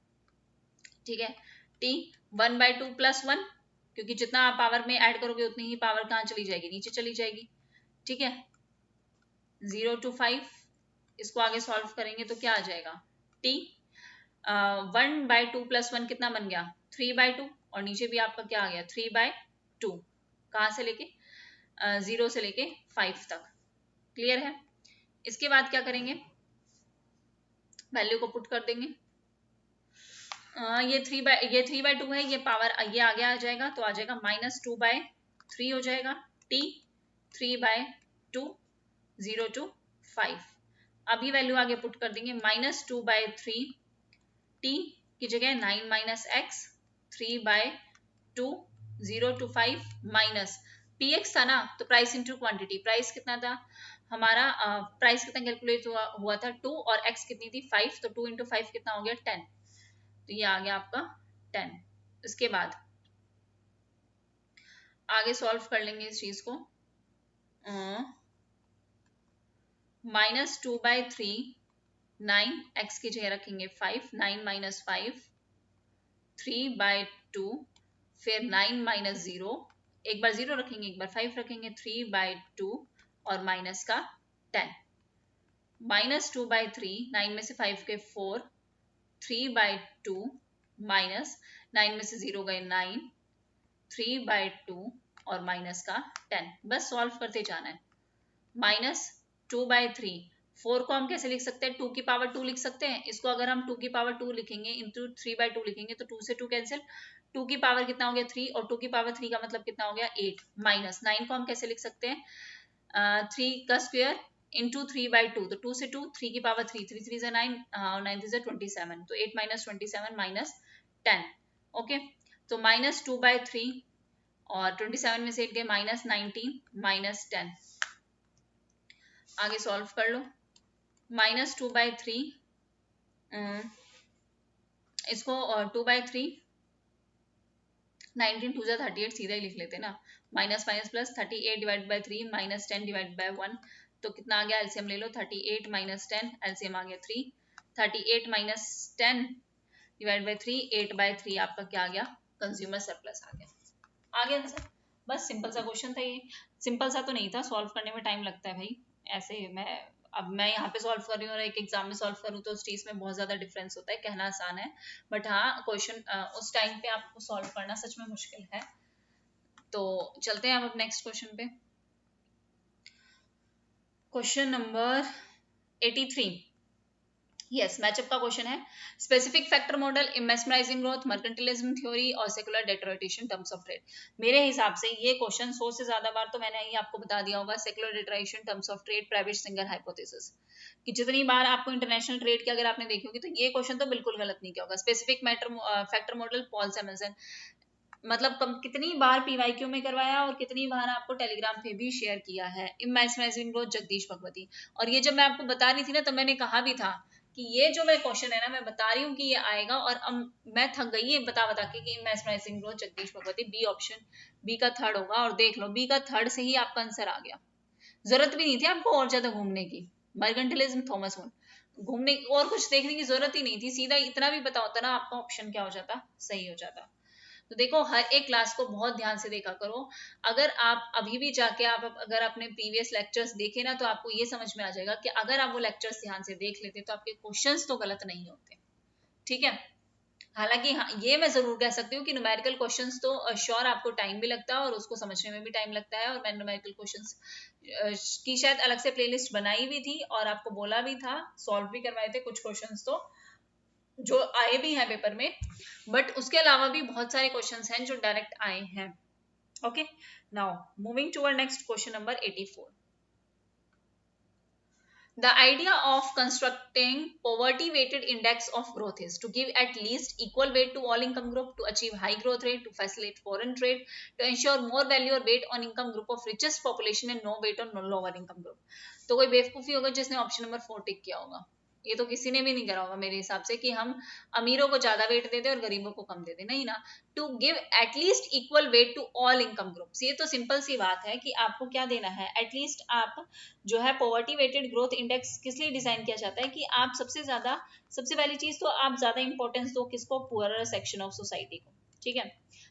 ठीक है। t 1/2 प्लस 1, क्योंकि जितना आप पावर में ऐड करोगे उतनी ही पावर कहाँ चली जाएगी, नीचे चली जाएगी, ठीक है। 0 to 5, इसको आगे सॉल्व करेंगे तो क्या आ जाएगा t 1/2 प्लस 1 कितना बन गया 3/2, और नीचे भी आपका क्या आ गया 3/2, कहाँ से लेके 0 से लेके 5 तक, क्लियर है। इसके बाद क्या करेंगे, वैल्यू को पुट कर देंगे। ये 3/2 है, ये पावर ये आगे आ जाएगा तो आ जाएगा -2/3 हो जाएगा, t 3/2 0 to 5। अभी वैल्यू आगे पुट कर देंगे -2/3 t की जगह 9 minus x 3/2 0 to 5 minus px था ना, तो प्राइस इंटू क्वांटिटी, प्राइस कितना था हमारा, प्राइस कितना कैलकुलेट हुआ था 2, और x कितनी थी 5, तो 2 इंटू 5 कितना हो गया 10, तो ये आ गया आपका 10। इसके बाद आगे सॉल्व कर लेंगे इस चीज को, -2/3 9 x की जगह रखेंगे 5, 9 माइनस 5 3/2, फिर 9 माइनस 0 एक बार 0 रखेंगे, एक बार 5 रखेंगे, 3/2 और माइनस का 10, -2/3, 9 में से 5 गए 4, 3/2 माइनस 9 में से 0 गए 9, 3/2 और माइनस का 10। बस सॉल्व करते जाना है। -2/3, 4 को हम कैसे लिख सकते हैं, 2 की पावर 2 लिख सकते हैं। इसको अगर हम 2 की पावर 2 लिखेंगे इंटू 3/2 लिखेंगे तो 2 से 2 कैंसिल, 2 की पावर कितना हो गया 3, और 2 की पावर 3 का मतलब कितना हो गया 8। माइनस 9 को हम कैसे लिख सकते हैं, 3 का स्क्वायर इंटू 3/2, तो 2 से 2, 3 की पावर 3, 3 3 से 9 और 9 3 से 27, तो 8 - 27 -10। ओके, तो -2/3 और 27 में से 8 गए -19 -10। आगे सॉल्व कर लो। -2/3, इसको 2/3, 19 2 38 सीधा ही लिख लेते ना, माइनस माइनस प्लस 38/3 -10 / 1, तो कितना आ गया, एलसीएम ले लो, 38 - 10, एलसीएम आ गया 3, 38 - 10 / 3, 8/3 आपका क्या आ गया, कंज्यूमर सरप्लस आ गया। आगे आंसर, बस सिंपल सा क्वेश्चन था ये। सिंपल सा तो नहीं था, सॉल्व करने में टाइम लगता है भाई, ऐसे अब मैं यहाँ पे सॉल्व कर रही हूँ और एक एग्जाम में सॉल्व करूँ तो उस चीज में बहुत ज्यादा डिफरेंस होता है। कहना आसान है बट हाँ क्वेश्चन उस टाइम पे आपको सॉल्व करना सच में मुश्किल है। तो चलते हैं अब नेक्स्ट क्वेश्चन पे। क्वेश्चन नंबर 83, यस मैचअप का क्वेश्चन है। Specific factor model, mesmerising growth, mercantilism theory और सेकुलर डेटोरेटेशन टर्म्स ऑफ ट्रेड। मेरे हिसाब से ये क्वेश्चन 100 से ज्यादा बार तो मैंने ही आपको बता दिया होगा। Secular deterioration terms of trade, प्राइवेट सिंगल हाइपोथेसिस कि जितनी बार आपको इंटरनेशनल ट्रेड की अगर आपने देखी होगी तो ये क्वेश्चन तो बिल्कुल गलत नहीं किया होगा। Specific factor model, Paul Samuelson, मतलब कितनी बार पीवाईक्यू में करवाया और कितनी बार आपको टेलीग्राम पे भी शेयर किया है। Imagine growth, Jagdish Bhagwati. और ये जब मैं आपको बता रही थी ना तो मैंने कहा भी था कि ये जो मैं क्वेश्चन है ना मैं बता रही हूँ कि ये आएगा, और अब मैं थक गई है बता बता के कि imagine growth, Jagdish Bhagwati, B option, B का थर्ड होगा। और देख लो बी का थर्ड से ही आपका आंसर आ गया। जरूरत भी नहीं थी आपको और ज्यादा घूमने की। मर्केंटिलिज्म, थॉमस होन, घूमने और कुछ देखने की जरूरत ही नहीं थी, सीधा इतना भी पता होता ना आपका ऑप्शन क्या हो जाता, सही हो जाता। तो देखो हर एक क्लास को बहुत ध्यान से देखा करो। अगर आप अभी भी जाके आप अगर अपने प्रीवियस लेक्चर्स देखे ना तो आपको ये समझ में आ जाएगा कि अगर आप वो लेक्चर्स ध्यान से देख लेते तो आपके क्वेश्चंस तो गलत नहीं होते। ठीक है, हालांकि हाँ ये मैं जरूर कह सकती हूँ कि न्यूमेरिकल क्वेश्चंस तो श्योर आपको टाइम भी लगता है और उसको समझने में भी टाइम लगता है। और मैंने न्यूमेरिकल क्वेश्चंस की शायद अलग से प्लेलिस्ट बनाई भी थी और आपको बोला भी था, सॉल्व भी करवाए थे कुछ क्वेश्चंस तो जो आए भी हैं पेपर में, बट उसके अलावा भी बहुत सारे क्वेश्चंस हैं जो डायरेक्ट आए हैं। Okay, now moving to our next question number 84। The idea of constructing poverty weighted index of growth is to give at least equal weight to all income group, to achieve high growth rate, to facilitate foreign trade, to ensure more value or weight on income group of richest population and no weight on lower income group। तो कोई बेवकूफी होगा जिसने option number 4 टिक किया होगा। ये तो किसी ने भी नहीं करा होगा मेरे हिसाब से कि हम अमीरों को ज्यादा वेट देते और गरीबों को कम देते, नहीं ना। To give at least equal weight to all income groups, ये तो सिंपल सी बात है कि आपको क्या देना है। एटलीस्ट आप जो है पॉवर्टी वेटेड ग्रोथ इंडेक्स किस लिए डिजाइन किया जाता है कि आप सबसे पहली चीज तो आप ज्यादा इंपॉर्टेंस दो किसको, पुअरर सेक्शन ऑफ सोसाइटी को। ठीक है,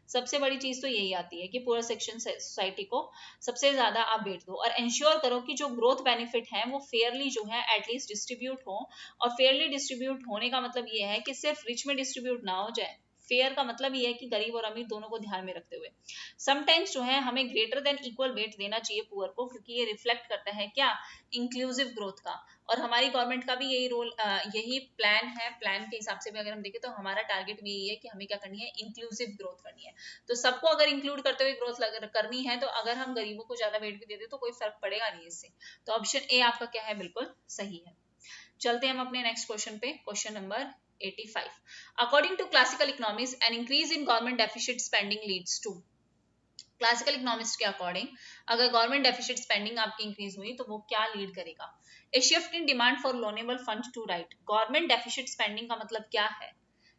सबसे बड़ी चीज तो यही आती है कि पूरा सेक्शन सोसाइटी को सबसे ज्यादा आप वेट दो और इंश्योर करो कि जो ग्रोथ बेनिफिट है वो फेयरली जो है एटलीस्ट डिस्ट्रीब्यूट हो। और फेयरली डिस्ट्रीब्यूट होने का मतलब ये है कि सिर्फ रिच में डिस्ट्रीब्यूट ना हो जाए। फेयर का मतलब ये है कि गरीब और अमीर दोनों को ध्यान में रखते हुए समटाइम्स जो है हमें ग्रेटर देन इक्वल वेट देना चाहिए पुअर को, क्योंकि ये रिफ्लेक्ट करता है क्या, इंक्लूसिव ग्रोथ का। और हमारी गवर्नमेंट का भी यही रोल, यही प्लान है। प्लान के हिसाब से भी अगर हम देखें तो हमारा टारगेट भी यही है कि हमें क्या करनी है, इंक्लूसिव ग्रोथ करनी है। तो सबको अगर इंक्लूड करते हुए ग्रोथ करनी है तो अगर हम गरीबों को ज्यादा वेट भी देते तो कोई फर्क पड़ेगा नहीं इससे। तो ऑप्शन ए आपका क्या है, बिल्कुल सही है। चलते हैं हम अपने नेक्स्ट क्वेश्चन पे, question number 85। According to classical economics an increase in government deficit spending leads to. Classical economics के अकॉर्डिंग अगर गवर्नमेंट डेफिसिट स्पेंडिंग आपकी इंक्रीज हुई तो वो क्या लीड करेगा, a shift in demand for loanable fund to right. Government deficit spending का मतलब क्या है,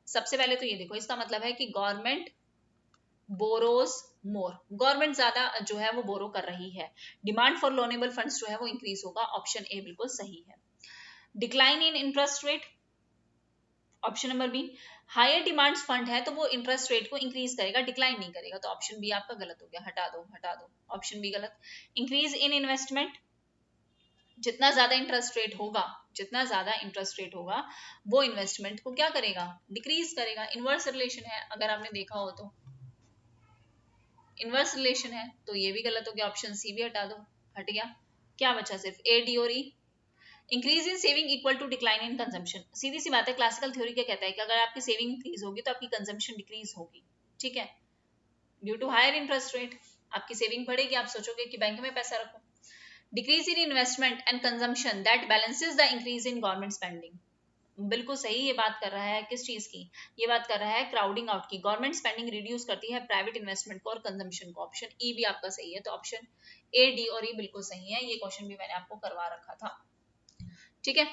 सबसे पहले तो ये देखो, इसका मतलब है कि गवर्नमेंट बोरोज मोर, गवर्नमेंट ज्यादा जो है वो बोरो कर रही है। डिमांड फॉर लोनेबल फंड्स जो है वो इंक्रीज होगा, ऑप्शन ए बिल्कुल सही है। Decline in interest rate, option number B, higher demands fund है तो वो इंटरेस्ट रेट को इंक्रीज करेगा, डिक्लाइन नहीं करेगा, तो ऑप्शन बी आपका गलत हो गया, हटा दो हटा दो, ऑप्शन बी गलत। इंक्रीज इन इन्वेस्टमेंट, जितना ज्यादा इंटरेस्ट रेट होगा, जितना ज्यादा इंटरेस्ट रेट होगा वो इन्वेस्टमेंट को क्या करेगा, डिक्रीज करेगा। इनवर्स रिलेशन है, अगर आपने देखा हो तो इनवर्स रिलेशन है, तो ये भी गलत हो गया, ऑप्शन सी भी हटा दो, हट गया। क्या बचा, सिर्फ ए, डी और E. Increase in saving equal to decline in consumption, सीधी सी बात है, क्लासिकल थ्योरी क्या कहता है कि अगर आपकी सेविंग इंक्रीज होगी तो आपकी कंजम्पशन डिक्रीज होगी, ठीक है, due to higher interest rate. आपकी सेविंग बढ़ेगी, आप सोचोगे कि बैंक में पैसा रखो। Decrease in investment and consumption that balances the increase in government spending, बिल्कुल सही ये बात कर रहा है, किस चीज की, ये बात कर रहा है क्राउडिंग आउट की। गवर्नमेंट स्पेंडिंग रिड्यूस करती है प्राइवेट इन्वेस्टमेंट को और कंजम्पशन को। ऑप्शन ई भी आपका सही है, तो ऑप्शन ए, डी और ई बिल्कुल सही है। ये क्वेश्चन भी मैंने आपको करवा रखा था, ठीक है।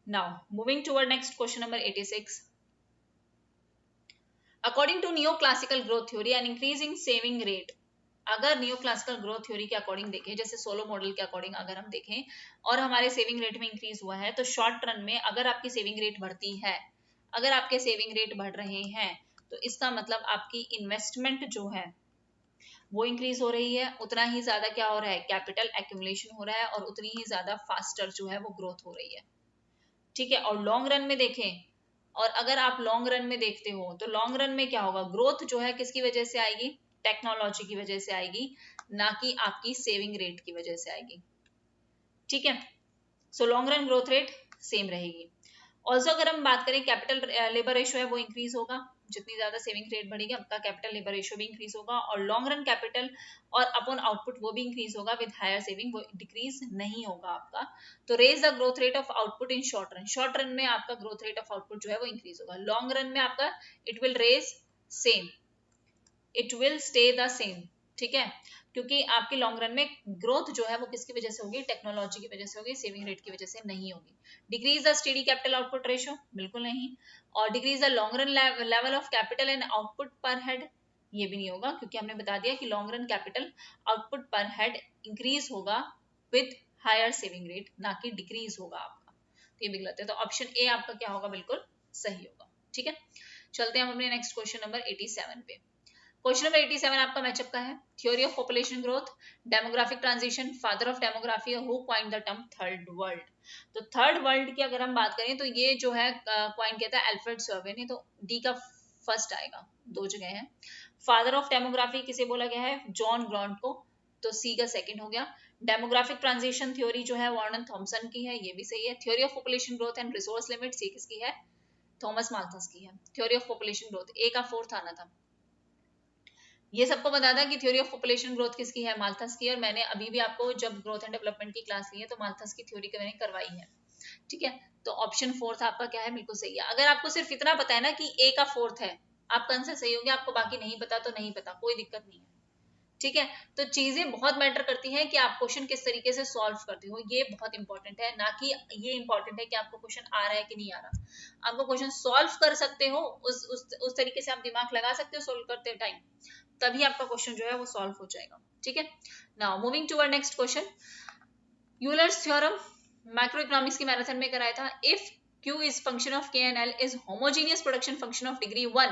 Now moving toward next question number 86। According to neo classical growth theory and increasing saving rate, अगर नियो क्लासिकल ग्रोथ थ्योरी के अकॉर्डिंग देखें, जैसे सोलो मॉडल के अकॉर्डिंग अगर हम देखें और हमारे सेविंग रेट में इंक्रीज हुआ है, तो शॉर्ट रन में अगर आपकी सेविंग रेट बढ़ती है, अगर आपके सेविंग रेट बढ़ रहे हैं, तो इसका मतलब आपकी इन्वेस्टमेंट जो है वो इंक्रीज हो रही है, उतना ही ज्यादा क्या हो रहा है, कैपिटल एक्यूमुलेशन हो रहा है, और उतनी ही ज्यादा फास्टर जो है वो ग्रोथ हो रही है, ठीक है। और लॉन्ग रन में देखें, और अगर आप लॉन्ग रन में देखते हो तो लॉन्ग रन में क्या होगा, ग्रोथ जो है किसकी वजह से आएगी, टेक्नोलॉजी की वजह से आएगी, ना कि आपकी सेविंग रेट की वजह से आएगी, ठीक है। So long run growth rate same रहेगी। ऑल्सो अगर हम बात करें कैपिटल लेबर रेशो है वो इंक्रीज होगा, जितनी ज्यादा सेविंग रेट बढ़ेगी आपका कैपिटल लेबर रेशो भी इंक्रीज होगा, और लॉन्ग रन कैपिटल और अपॉन आउटपुट वो भी इंक्रीज होगा, विद हायर सेविंग वो डिक्रीज नहीं होगा आपका। तो raise the growth rate of output in short run, short run में आपका ग्रोथ रेट ऑफ आउटपुट जो है वो इंक्रीज होगा, लॉन्ग रन में आपका it will raise same, it will stay the same, ठीक है, क्योंकि आपके लॉन्ग रन में ग्रोथ जो है वो किसकी वजह से होगी, टेक्नोलॉजी की वजह से होगी, सेविंग रेट की वजह से नहीं होगी। Decrease the steady capital output ratio, बिल्कुल नहीं। और decrease the long run level of capital and output पर हेड, ये भी नहीं होगा, क्योंकि हमने बता दिया कि लॉन्ग रन कैपिटल आउटपुट पर हेड इंक्रीज होगा विद हायर सेविंग रेट, ना कि डिक्रीज होगा आपका, तो ये भी गलत है। तो ऑप्शन ए आपका क्या होगा, बिल्कुल सही होगा, ठीक है। चलते हैं हम अपने नेक्स्ट क्वेश्चन नंबर 87 पे। क्वेश्चन नंबर 87 आपका मैचअप का है। Theory of population growth, demographic transition, father of demography, who coined the term third world. तो थर्ड वर्ल्ड की अगर हम बात करें तो ये जो है कॉइन कहता है अल्फ्रेड सर्वे ने, तो डी का फर्स्ट आएगा, दो जगह है। फादर ऑफ डेमोग्राफी किसे बोला गया है, जॉन ग्रांट को, तो सी का सेकंड हो गया। डेमोग्राफिक ट्रांजिशन थ्योरी जो है वर्नन थॉमसन की है, ये भी सही है। Theory of population growth and resource limit, C किसकी है, थॉमस माल्थस की है। Theory of population growth A का फोर्थ आना था। ये सबको बता था कि थ्योरी ऑफ पॉपुलेशन ग्रोथ किसकी है, माल्थस की, और मैंने अभी भी आपको जब ग्रोथ एंड डेवलपमेंट की क्लास ली है तो माल्थस की थ्योरी मैंने करवाई है, ठीक है। तो ऑप्शन फोर्थ आपका क्या है, बिल्कुल सही है। अगर आपको सिर्फ इतना पता है ना कि ए का फोर्थ है, आपका आंसर सही हो गया, आपको बाकी नहीं पता तो नहीं पता, कोई दिक्कत नहीं है, ठीक है। तो चीजें बहुत मैटर करती हैं कि आप क्वेश्चन किस तरीके से सॉल्व करते हो, ये बहुत इंपॉर्टेंट है, ना कि ये इंपॉर्टेंट है कि आपको क्वेश्चन आ रहा है कि नहीं आ रहा। आपको क्वेश्चन सॉल्व कर सकते हो, उस तरीके से आप दिमाग लगा सकते हो सॉल्व करते टाइम, तभी आपका क्वेश्चन जो है वो सॉल्व हो जाएगा, ठीक है। Now moving to our next question, Euler's theorem macro economics की मैराथन में कराया था। If Q is function of K and L is homogeneous production function of degree 1,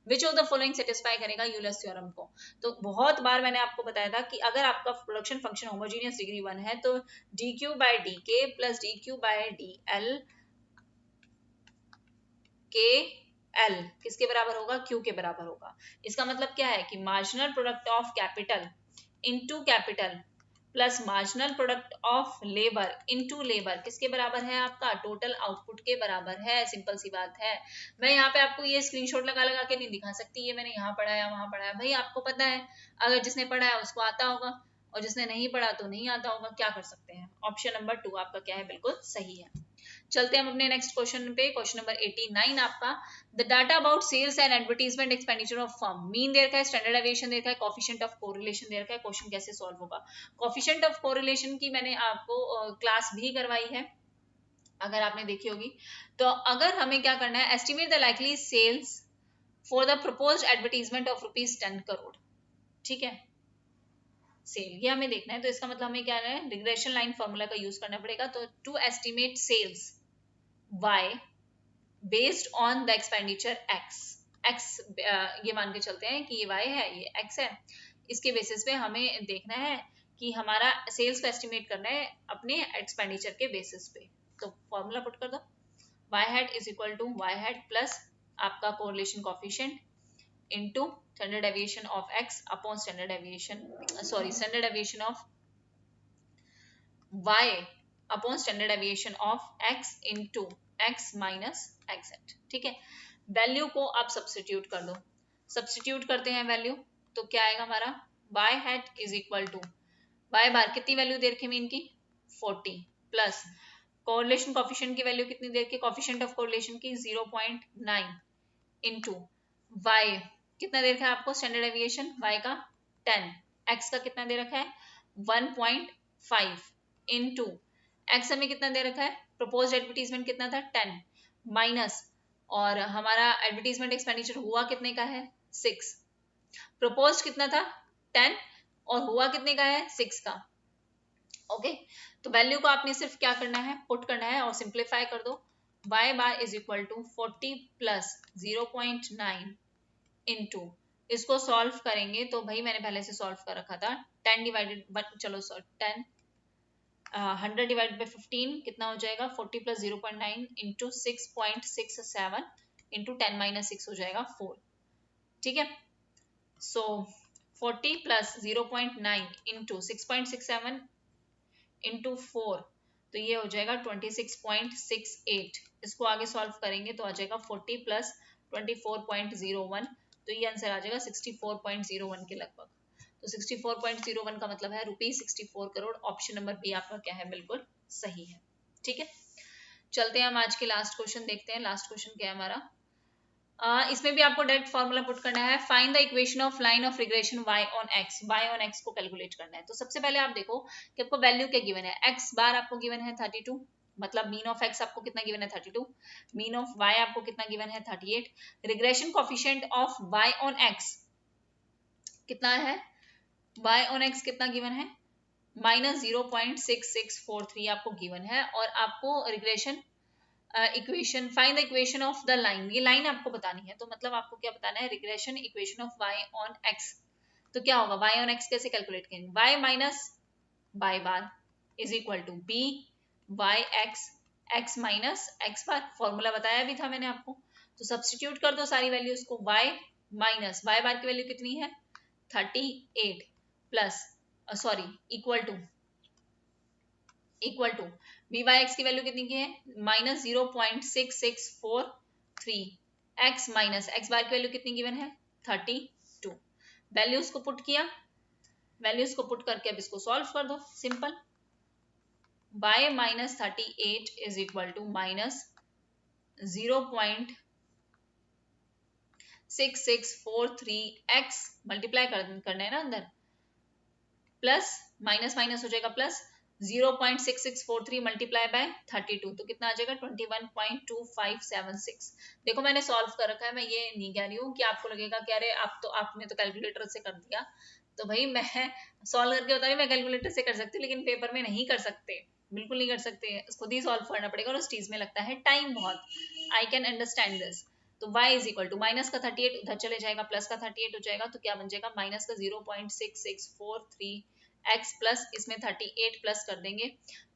which of the following satisfy करेगा Euler's theorem को। तो बहुत बार मैंने आपको बताया था कि अगर आपका प्रोडक्शन फंक्शन होमोजीनियस डिग्री 1 है तो dq by dk plus dq by dl के L किसके बराबर होगा, Q के बराबर होगा। इसका मतलब क्या है कि marginal product of capital into capital plus marginal product of labour into labour किसके बराबर है, आपका टोटल आउटपुट के बराबर है। सिंपल सी बात है। मैं यहाँ पे आपको ये स्क्रीनशॉट लगा लगा के नहीं दिखा सकती, ये मैंने यहाँ पढ़ाया वहां पढ़ाया, भाई आपको पता है, अगर जिसने पढ़ा है उसको आता होगा और जिसने नहीं पढ़ा तो नहीं आता होगा, क्या कर सकते हैं। ऑप्शन नंबर 2 आपका क्या है, बिल्कुल सही है। चलते हैं हम अपने नेक्स्ट क्वेश्चन पे, क्वेश्चन नंबर 89 आपका, the data about sales and advertisement expenditure of firm, mean दे रखा है, स्टैंडर्ड डेविएशन दे रखा है, कोफिशिएंट ऑफ कोरिलेशन दे रखा है, क्वेश्चन कैसे सॉल्व होगा। कोफिशिएंट ऑफ कोरिलेशन की मैंने आपको क्लास भी करवाई है, अगर आपने देखी होगी। तो अगर हमें क्या करना है, estimate the likely sales for the proposed advertisement of ₹10 crore, ठीक है, सेल, ये हमें देखना है। तो इसका मतलब हमें क्या है, रिग्रेशन लाइन फॉर्मूला का यूज करना पड़ेगा। तो to estimate sales Y based on the expenditure x. X ये मान के चलते हैं कि ये वाई है, ये एक्स है, इसके बेसिस पे हमें देखना है कि हमारा सेल्स को एस्टिमेट करना है अपने एक्सपेंडिचर के बेसिस पे। तो फॉर्मूला पुट कर दो, Y hat is equal to Y hat plus आपका correlation coefficient into standard deviation of X upon standard deviation, sorry standard deviation of y upon standard deviation of x into x minus x hat. ठीक है, value को आप substitute कर दो, substitute करते हैं value, तो क्या आएगा हमारा y hat is equal to y bar कितनी वैल्यू दे रखी है इनकी 40 प्लस कोरिलेशन कोफिशिएंट की वैल्यू कितनी दे रखी है, कोफिशिएंट ऑफ कोरिलेशन की 0.9 इनटू y कितना दे रखा है आपको स्टैंडर्ड डेविएशन y का 10, x का कितना दे रखा है 1.5 इनटू एक्स हमें कितना दे रखा है, प्रपोज्ड एडवर्टीजमेंट कितना था 10 माइनस, और हमारा एडवर्टीजमेंट एक्सपेंडिचर हुआ कितने का है 6, प्रपोज्ड कितना था 10 और हुआ कितने का है 6 का। ओके, तो वैल्यू को आपने सिर्फ क्या करना है पुट करना है और सिंप्लीफाई कर दो, y bar is equal to 40 plus 0.9 into, इसको सॉल्व करेंगे तो भाई मैंने पहले से सॉल्व कर रखा था 10 डिवाइडेड, चलो 10 100 डिवाइड बाई 15 कितना हो जाएगा 40 प्लस 0.9 इंटू 6.67 इंटू 10 माइनस 6 हो जाएगा 4। ठीक है, सो 40 प्लस 0.9 इंटू 6.67 इंटू 4, तो ये हो जाएगा 26.68। इसको आगे सॉल्व करेंगे तो आ जाएगा 40 प्लस 24.01, तो ये आंसर आ जाएगा 64.01 के लगभग। तो 64.01 का मतलब है ₹64 करोड़। ऑप्शन नंबर बी आपका क्या है, बिल्कुल सही है। ठीक है, चलते हैं हम आज के लास्ट क्वेश्चन देखते हैं। लास्ट क्वेश्चन क्या है हमारा, इसमें भी आपको डायरेक्ट फॉर्मूला पुट करना है, find the equation of line of regression y on x, y on x को कैलकुलेट करना है। तो सबसे पहले आप देखो कि आपको वैल्यू क्या गिवन है, x बार आपको गिवन है 32, मतलब मीन ऑफ x आपको कितना गिवन है 32, मीन ऑफ y आपको कितना गिवन है 38, regression coefficient of y on x कितना है, y ऑन x कितना गिवन है माइनस 0.6643 आपको गिवन है, और आपको regression equation find the equation of the line, ये लाइन आपको बतानी है। तो मतलब आपको क्या बताना है, regression equation of y on x, तो क्या होगा y ऑन x कैसे कैलकुलेट करेंगे, y minus y bar is equal to b y x x minus x bar, formula बताया भी था मैंने आपको। तो सब्स्टिट्यूट कर दो सारी वैल्यूज को, y माइनस y बार की वैल्यू कितनी है 38 plus sorry equal to b y x की वैल्यू कितनी की है minus 0.6643, x minus x bar की वैल्यू कितनी गिवन है 32, वैल्यूज को पुट किया, वैल्यूज को पुट करके अब इसको सॉल्व कर दो, simple y minus 38 is equal to minus 0.6643 x multiply करना है ना अंदर, प्लस माइनस माइनस हो जाएगा प्लस 0.6643 मल्टीप्लाई बाय 32, तो कितना आ जाएगा 21.2576। देखो मैंने सॉल्व कर रखा है, मैं ये नहीं कह रही हूँ कि आपको लगेगा कि अरे आपने तो कैलकुलेटर से कर दिया, तो भाई मैं सॉल्व करके बता रही हूँ, मैं कैलकुलेटर से कर सकती हूँ, लेकिन पेपर में नहीं कर सकते, बिल्कुल नहीं कर सकते, खुद ही सॉल्व करना पड़ेगा और उस चीज में लगता है टाइम बहुत। I can understand this. तो y is equal to minus का 38 उधर चले जाएगा, प्लस का 38 हो जाएगा, तो क्या बन जाएगा माइनस का 0.6643 x प्लस इसमें 38 प्लस कर देंगे,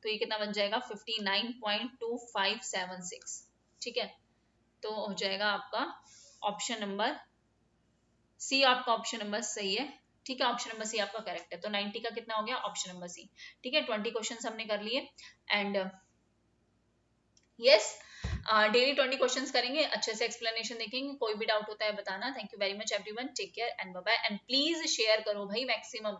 तो ये कितना बन जाएगा 59.2576। ठीक है, तो हो जाएगा आपका ऑप्शन नंबर सी, आपका ऑप्शन नंबर सही है। ठीक है, ऑप्शन नंबर सी आपका करेक्ट है। तो 90 का कितना हो गया ऑप्शन नंबर सी। ठीक है, 20 क्वेश्चंस हमने कर लिए एंड यस डेली 20 क्वेश्चंस करेंगे, अच्छे से एक्सप्लेनेशन देखेंगे, कोई भी डाउट होता है बताना। Thank you very much everyone, take care and bye bye, and please share करो भाई मैक्सिमम।